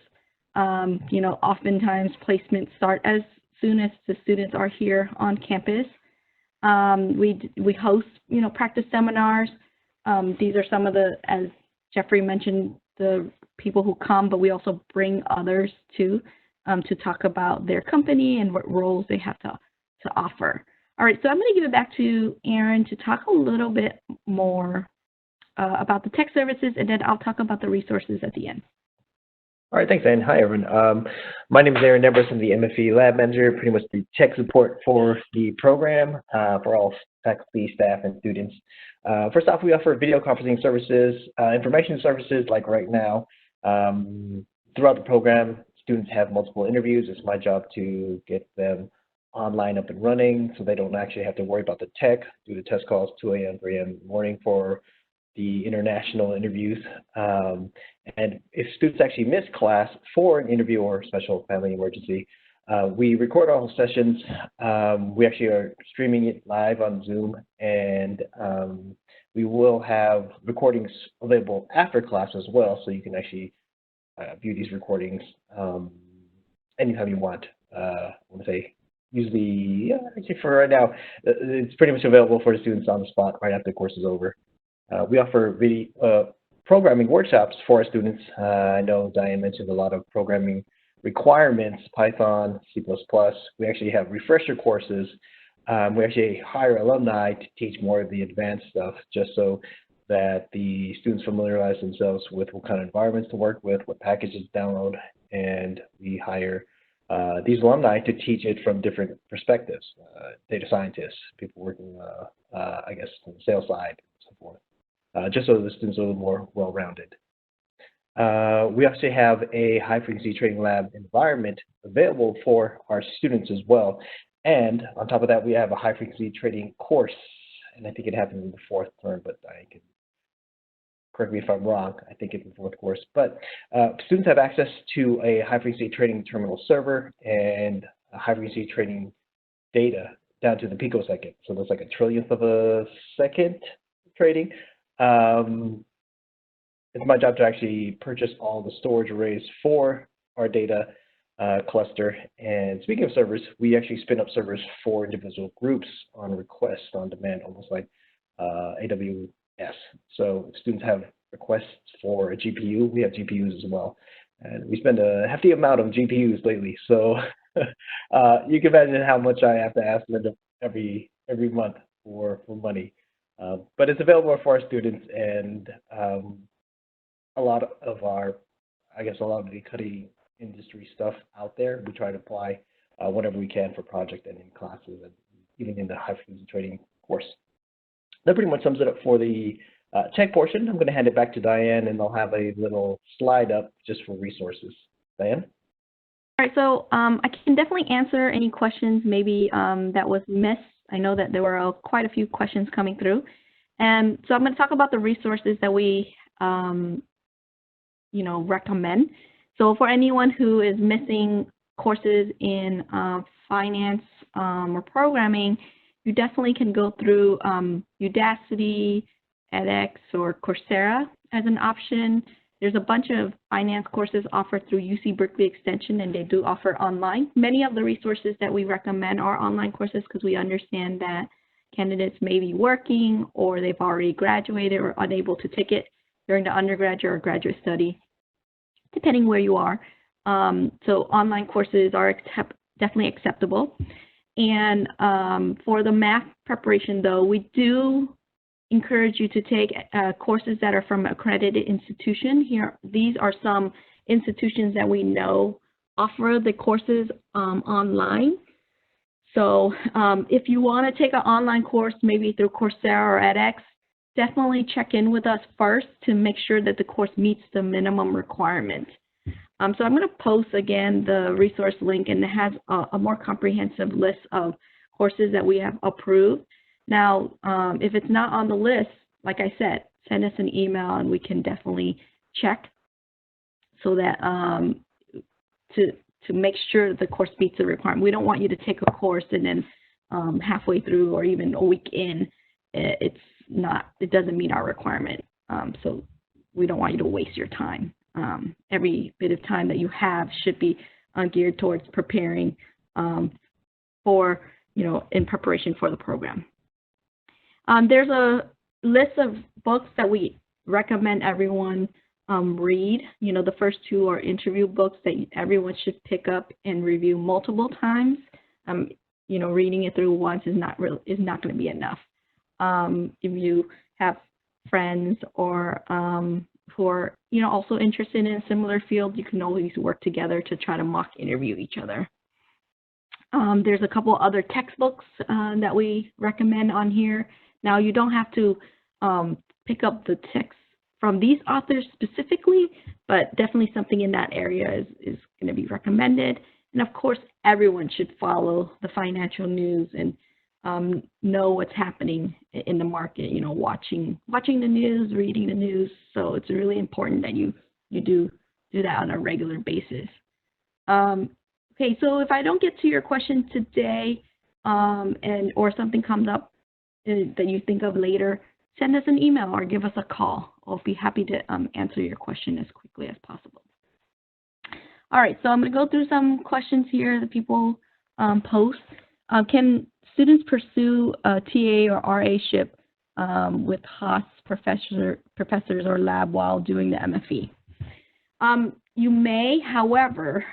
Oftentimes placements start as soon as the students are here on campus. We host, practice seminars. These are some of the, as Jeffrey mentioned, the people who come, but we also bring others too, to talk about their company and what roles they have to offer. All right, so I'm going to give it back to Aaron to talk a little bit more about the tech services, and then I'll talk about the resources at the end. All right, thanks, Anne. Hi, everyone. My name is Aaron Nebris. I'm the MFE lab manager, pretty much the tech support for the program for all faculty, staff, and students. First off, we offer video conferencing services, information services like right now. Throughout the program, students have multiple interviews. It's my job to get them online up and running so they don't actually have to worry about the tech, do the test calls 2 a.m., 3 a.m. in the morning for the international interviews. And if students actually miss class for an interview or special family emergency, we record all sessions. We actually are streaming it live on Zoom, and we will have recordings available after class as well, so you can actually view these recordings anytime you want. I want to say, usually, actually for right now, it's pretty much available for the students on the spot right after the course is over. We offer video programming workshops for our students. I know Diane mentioned a lot of programming requirements, Python, C++. We actually have refresher courses. We actually hire alumni to teach more of the advanced stuff, just so that the students familiarize themselves with what kind of environments to work with, what packages to download, and we hire these alumni to teach it from different perspectives, data scientists, people working, I guess, on the sales side, and so forth. Just so the students are a little more well-rounded. We actually have a high-frequency trading lab environment available for our students as well. And on top of that, we have a high-frequency trading course. And I think it happens in the 4th term, but I can correct me if I'm wrong. I think it's the 4th course. But students have access to a high-frequency trading terminal server and a high-frequency trading data down to the picosecond. So that's like a trillionth of a second trading. It's my job to actually purchase all the storage arrays for our data cluster. And speaking of servers, we actually spin up servers for individual groups on request, on demand, almost like AWS. So if students have requests for a GPU, we have GPUs as well. And we spend a hefty amount of GPUs lately. So you can imagine how much I have to ask them every month for money. But it's available for our students, and a lot of our, I guess, a lot of the cutting industry stuff out there, we try to apply whenever we can for project and in classes, and even in the high-frequency trading course. That pretty much sums it up for the tech portion. I'm going to hand it back to Diane, and I'll have a little slide up just for resources. Diane? All right, so I can definitely answer any questions maybe that was missed. I know that there were quite a few questions coming through. And so I'm going to talk about the resources that we recommend. So for anyone who is missing courses in finance or programming, you definitely can go through Udacity, edX, or Coursera as an option. There's a bunch of finance courses offered through UC Berkeley Extension, and they do offer online. Many of the resources that we recommend are online courses because we understand that candidates may be working or they've already graduated or unable to take it during the undergraduate or graduate study, depending where you are. So online courses are definitely acceptable. And for the math preparation, though, we do encourage you to take courses that are from accredited institution. Here, these are some institutions that we know offer the courses online. So if you want to take an online course, maybe through Coursera or edX, definitely check in with us first to make sure that the course meets the minimum requirement. So I'm going to post again the resource link, and it has a more comprehensive list of courses that we have approved. Now, if it's not on the list, like I said, send us an email and we can definitely check so that to make sure the course meets the requirement. We don't want you to take a course and then halfway through or even a week in, it doesn't meet our requirement. So we don't want you to waste your time. Every bit of time that you have should be geared towards preparing for, in preparation for the program. There's a list of books that we recommend everyone read. The first two are interview books that everyone should pick up and review multiple times. Reading it through once is not going to be enough. If you have friends or who are also interested in a similar field, you can always work together to try to mock interview each other. There's a couple other textbooks that we recommend on here. Now, you don't have to pick up the text from these authors specifically, but definitely something in that area is going to be recommended. And of course, everyone should follow the financial news and know what's happening in the market, watching the news, reading the news. So it's really important that you do that on a regular basis. Okay, so if I don't get to your question today or something comes up that you think of later, send us an email or give us a call. I'll be happy to answer your question as quickly as possible. All right, so I'm going to go through some questions here that people post. Can students pursue a TA or RA-ship with Haas professors or lab while doing the MFE? You may, however,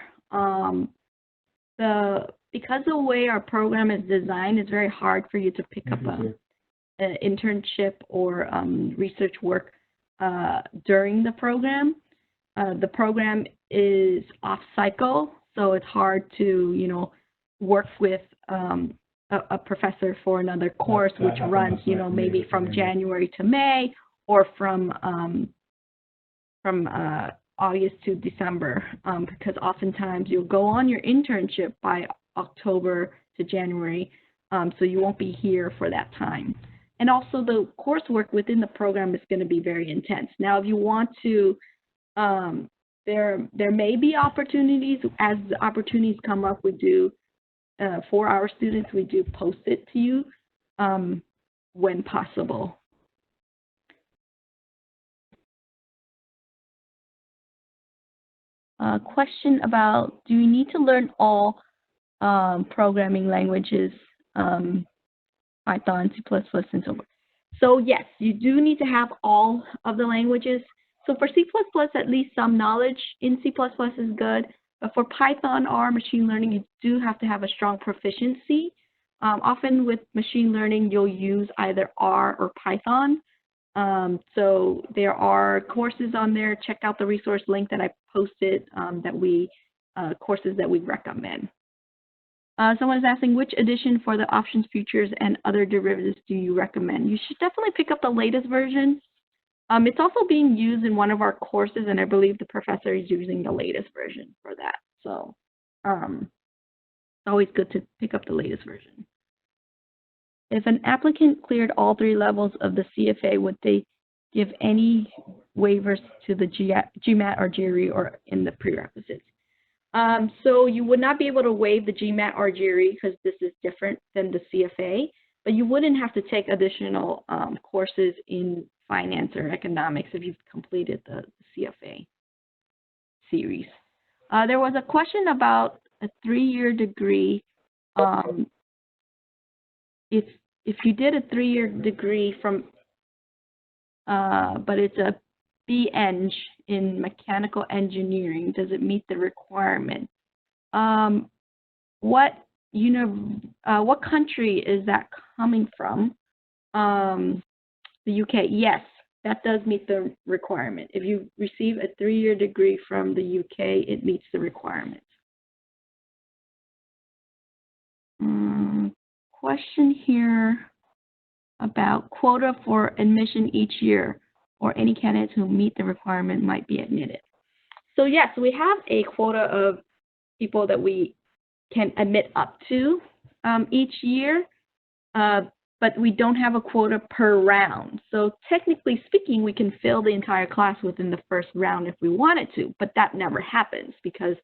because the way our program is designed, it's very hard for you to pick up an internship or research work during the program. The program is off-cycle, so it's hard to, work with a professor for another course, which runs, maybe from January to May or from August to December, because oftentimes you'll go on your internship by October to January, so you won't be here for that time. And also the coursework within the program is going to be very intense. Now, if you want to, there may be opportunities. As the opportunities come up, we do, for our students, we do post it to you when possible. Question about, do you need to learn all programming languages, Python, C++, and so forth? So yes, you do need to have all of the languages. So for C++, at least some knowledge in C++ is good. But for Python or machine learning, you do have to have a strong proficiency. Often with machine learning, you'll use either R or Python. So there are courses on there. Check out the resource link that I posted courses that we recommend. Someone is asking, which edition for the options, futures, and other derivatives do you recommend? You should definitely pick up the latest version. It's also being used in one of our courses, and I believe the professor is using the latest version for that. So it's always good to pick up the latest version. If an applicant cleared all 3 levels of the CFA, would they give any waivers to the GMAT or GRE or in the prerequisites? So you would not be able to waive the GMAT or GRE because this is different than the CFA, but you wouldn't have to take additional courses in finance or economics if you've completed the CFA series. There was a question about a 3-year degree. If if you did a 3-year degree from, but it's a BEng in mechanical engineering, does it meet the requirement? What country is that coming from? The UK. Yes, that does meet the requirement. If you receive a 3-year degree from the UK, it meets the requirement. Question here about quota for admission each year, or any candidates who meet the requirement might be admitted. So yes, we have a quota of people that we can admit up to each year, but we don't have a quota per round. So technically speaking, we can fill the entire class within the first round if we wanted to, but that never happens because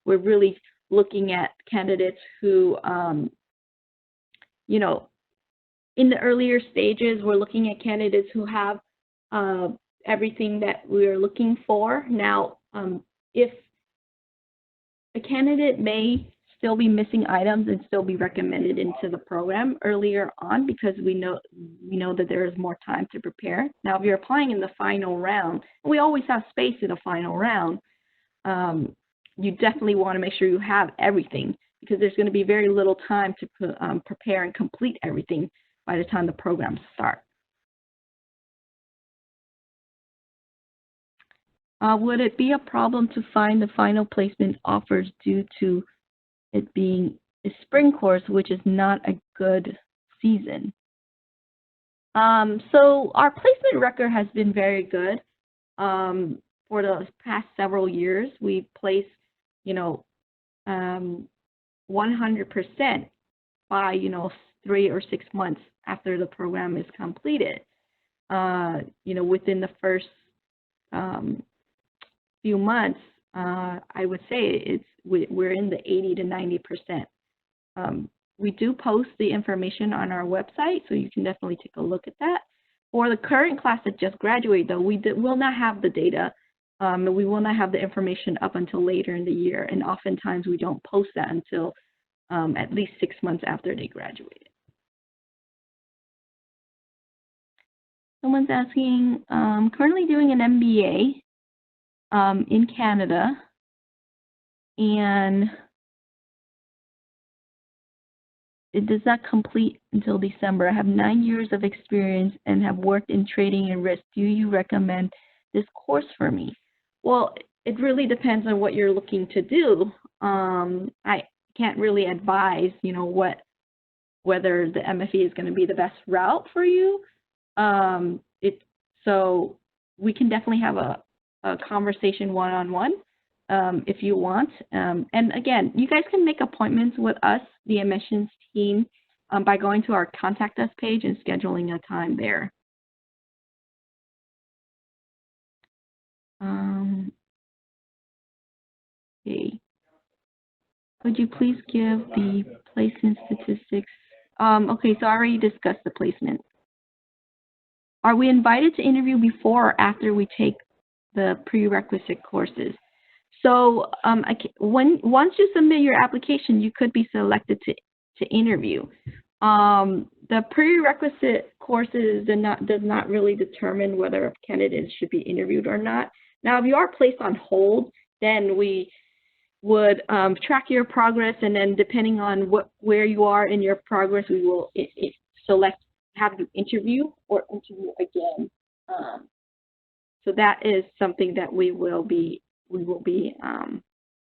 we're really looking at candidates who, in the earlier stages, we're looking at candidates who have everything that we're looking for. Now, if a candidate may still be missing items and still be recommended into the program earlier on because we know that there is more time to prepare. Now, if you're applying in the final round, we always have space in the final round, you definitely want to make sure you have everything because there's going to be very little time to prepare and complete everything by the time the programs start. Would it be a problem to find the final placement offers due to it being a spring course, which is not a good season? So our placement record has been very good. For the past several years, we've placed, 100% by, 3 or 6 months after the program is completed. Within the first few months, I would say we're in the 80 to 90%. We do post the information on our website, so you can definitely take a look at that. For the current class that just graduated, though, we will not have the data. We will not have the information up until later in the year, and oftentimes we don't post that until at least 6 months after they graduated. Someone's asking, currently doing an MBA in Canada, and it does not complete until December. I have 9 years of experience and have worked in trading and risk. Do you recommend this course for me? Well, it really depends on what you're looking to do. I can't really advise, whether the MFE is going to be the best route for you. So we can definitely have a conversation one-on-one if you want. And again, you guys can make appointments with us, the admissions team, by going to our Contact Us page and scheduling a time there. Okay. Could you please give the placement statistics? Okay, so I already discussed the placement. Are we invited to interview before or after we take the prerequisite courses? So once you submit your application, you could be selected to interview. The prerequisite courses does not really determine whether a candidate should be interviewed or not. Now, if you are placed on hold, then we would track your progress, and then depending on where you are in your progress, we will select have you interview or interview again. So that is something that we will be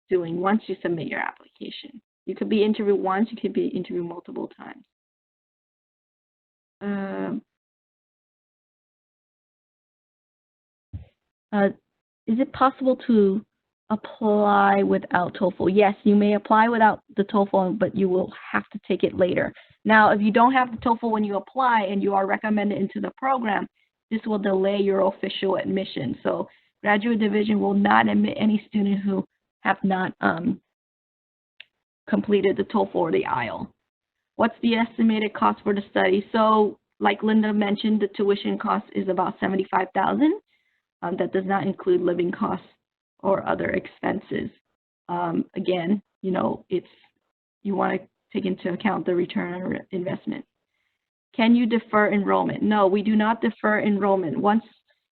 doing once you submit your application. You could be interviewed once, you could be interviewed multiple times. Is it possible to apply without TOEFL? Yes, you may apply without the TOEFL, but you will have to take it later. Now, if you don't have the TOEFL when you apply and you are recommended into the program, this will delay your official admission. So Graduate Division will not admit any student who have not completed the TOEFL or the IELTS. What's the estimated cost for the study? So like Linda mentioned, the tuition cost is about $75,000. That does not include living costs or other expenses. Again, you want to take into account the return on investment. can you defer enrollment? No, we do not defer enrollment.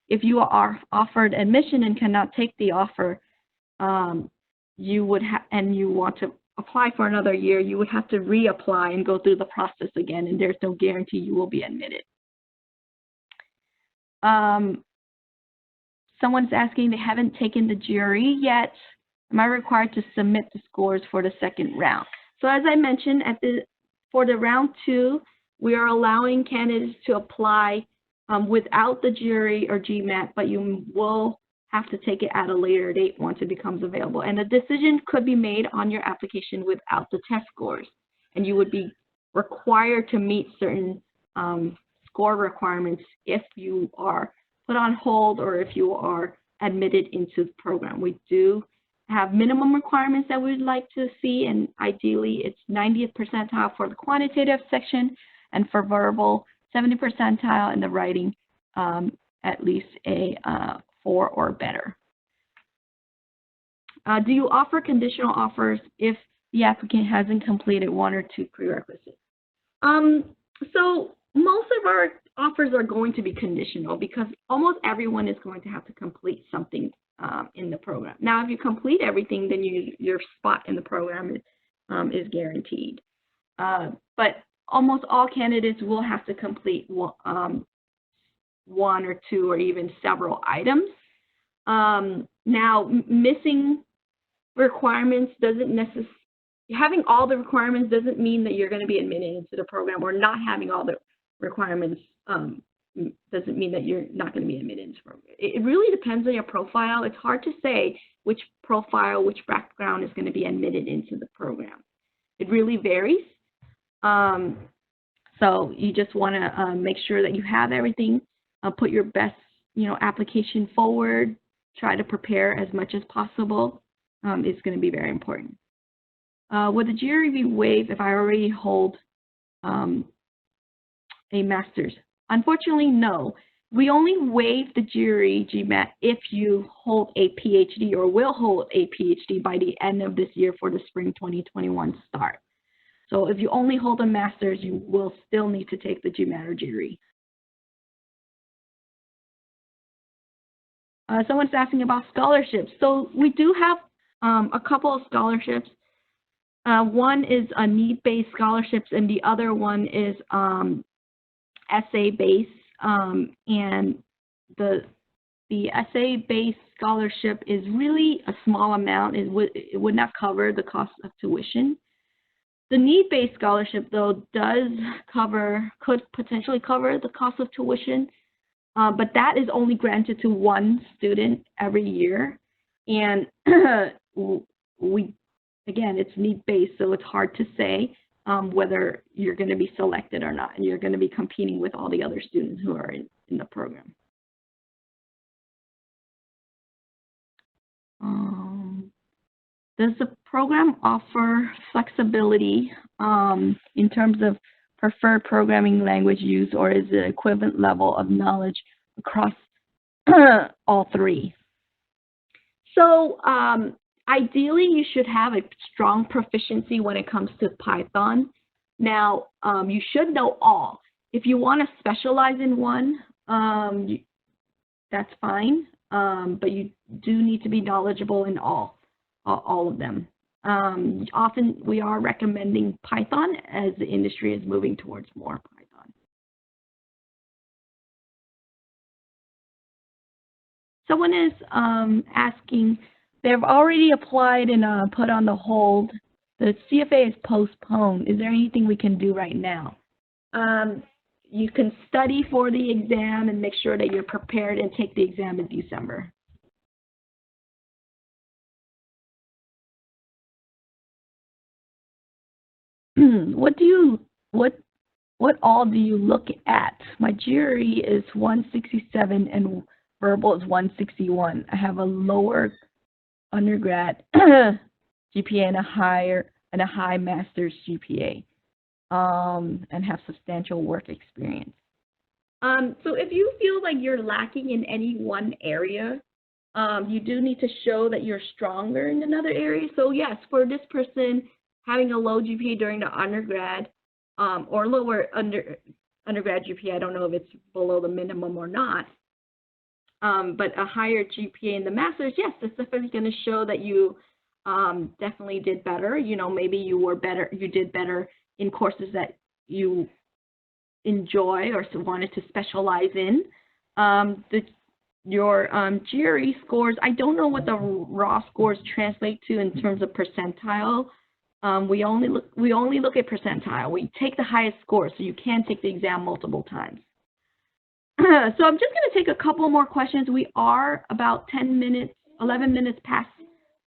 If you are offered admission and cannot take the offer, you would and you want to apply for another year, you would have to reapply and go through the process again, and there's no guarantee you will be admitted. Someone's asking, they haven't taken the GRE yet. Am I required to submit the scores for the second round? So as I mentioned, for the round 2, we are allowing candidates to apply without the GRE or GMAT, but you will have to take it at a later date once it becomes available. And a decision could be made on your application without the test scores. And you would be required to meet certain score requirements if you are put on hold or if you are admitted into the program. We do have minimum requirements that we'd like to see, and ideally it's 90th percentile for the quantitative section, and for verbal, 70th percentile, in the writing, at least a 4 or better. Do you offer conditional offers if the applicant hasn't completed 1 or 2 prerequisites? So most of our offers are going to be conditional because almost everyone is going to have to complete something in the program. Now, if you complete everything, then your spot in the program is guaranteed. But almost all candidates will have to complete 1 or 2 or even several items. Now, missing requirements doesn't necessarily, having all the requirements doesn't mean that you're going to be admitted into the program, or not having all the requirements doesn't mean that you're not going to be admitted into the program. It really depends on your profile. It's hard to say which profile, which background is going to be admitted into the program. It really varies. So you just want to make sure that you have everything, put your best, application forward, try to prepare as much as possible. It's going to be very important. Would the GRE be waived if I already hold a master's? Unfortunately, no. We only waive the GRE GMAT if you hold a PhD or will hold a PhD by the end of this year for the spring 2021 start. So if you only hold a master's, you will still need to take the GMAT or GRE. Someone's asking about scholarships. So we do have a couple of scholarships. One is a need-based scholarships, and the other one is essay-based. And the essay-based scholarship is really a small amount. It would not cover the cost of tuition. The need-based scholarship, though, could potentially cover the cost of tuition, but that is only granted to 1 student every year. And again, it's need-based, so it's hard to say whether you're going to be selected or not, and you're going to be competing with all the other students who are in the program. Does the program offer flexibility in terms of preferred programming language use, or is it equivalent level of knowledge across all 3? So ideally, you should have a strong proficiency when it comes to Python. Now, you should know all. If you want to specialize in one, that's fine, but you do need to be knowledgeable in all of them. Often, we are recommending Python as the industry is moving towards more Python. Someone is asking, they've already applied and put on the hold. The CFA is postponed. Is there anything we can do right now? You can study for the exam and make sure that you're prepared and take the exam in December. What all do you look at? My GRE is 167 and verbal is 161. I have a lower undergrad GPA and a high master's GPA, and have substantial work experience. So if you feel like you're lacking in any one area, you do need to show that you're stronger in another area. So yes, for this person, having a low GPA during the undergrad or lower undergrad GPA. I don't know if it's below the minimum or not. But a higher GPA in the master's, yes, it's definitely going to show that you definitely did better. You know, maybe you did better in courses that you enjoy or wanted to specialize in. Your GRE scores, I don't know what the raw scores translate to in terms of percentile. We only look at percentile. We take the highest score, so you can take the exam multiple times. So I'm just going to take a couple more questions. We are about 11 minutes past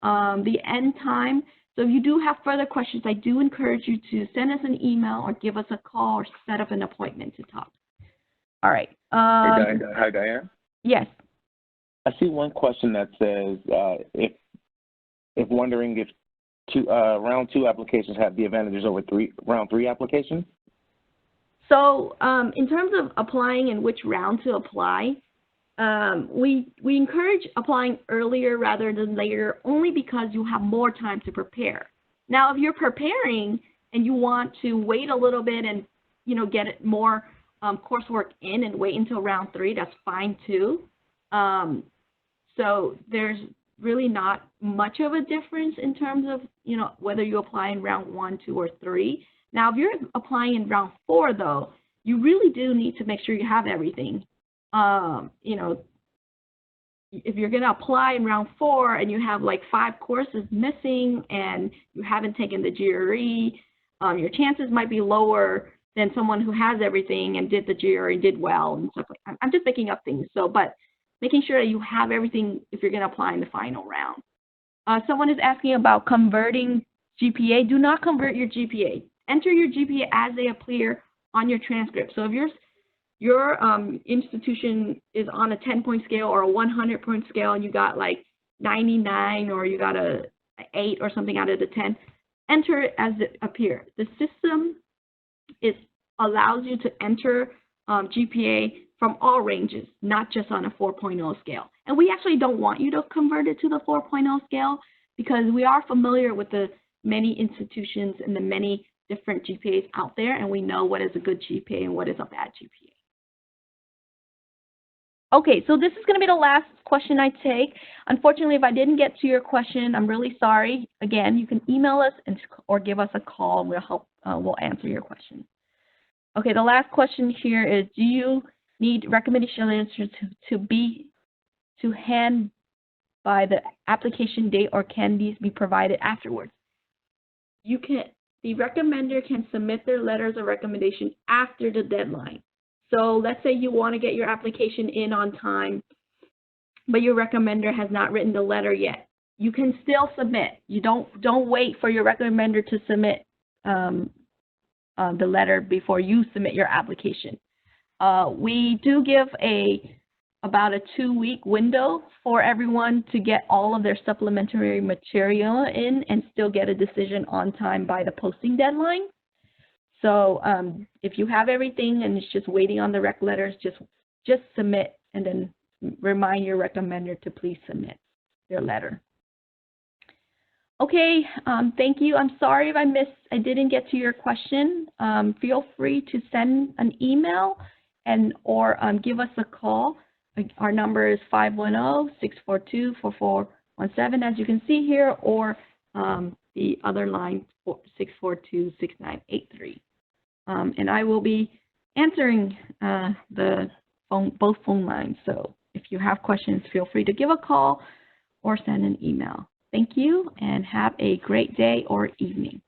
the end time. So if you do have further questions, I do encourage you to send us an email or give us a call or set up an appointment to talk. All right. Hi, Diane. Yes. I see one question that says if wondering if round 2 applications have the advantages over round 3 applications. So in terms of applying and which round to apply, we encourage applying earlier rather than later, only because you have more time to prepare. Now, if you're preparing and you want to wait a little bit and get it more coursework in and wait until round 3, that's fine too. So there's really not much of a difference in terms of whether you apply in round 1, 2, or 3. Now, if you're applying in round 4, though, you really do need to make sure you have everything. If you're going to apply in round 4 and you have like 5 courses missing and you haven't taken the GRE, your chances might be lower than someone who has everything and did the GRE, did well, and stuff like that. I'm just making up things. But making sure that you have everything if you're going to apply in the final round. Someone is asking about converting GPA. Do not convert your GPA. Enter your GPA as they appear on your transcript. So if your institution is on a 10-point scale or a 100-point scale and you got like 99 or you got a 8 or something out of the 10, enter it as it appears. The system allows you to enter GPA from all ranges, not just on a 4.0 scale. And we actually don't want you to convert it to the 4.0 scale because we are familiar with the many institutions and the many different GPAs out there, and we know what is a good GPA and what is a bad GPA. Okay, so this is going to be the last question I take. Unfortunately, if I didn't get to your question, I'm really sorry. Again, you can email us or give us a call, and we'll answer your question. Okay, the last question here is, do you need recommendation letters to hand by the application date, or can these be provided afterwards? The recommender can submit their letters of recommendation after the deadline. So let's say you want to get your application in on time, but your recommender has not written the letter yet. You can still submit. You don't wait for your recommender to submit the letter before you submit your application. We do give about a 2-week window for everyone to get all of their supplementary material in and still get a decision on time by the posting deadline. So if you have everything and it's just waiting on the rec letters, just submit and then remind your recommender to please submit their letter. Okay, thank you. I'm sorry if I didn't get to your question. Feel free to send an email or give us a call. Our number is 510-642-4417, as you can see here, or the other line, 642-6983. And I will be answering both phone lines. So if you have questions, feel free to give a call or send an email. Thank you, and have a great day or evening.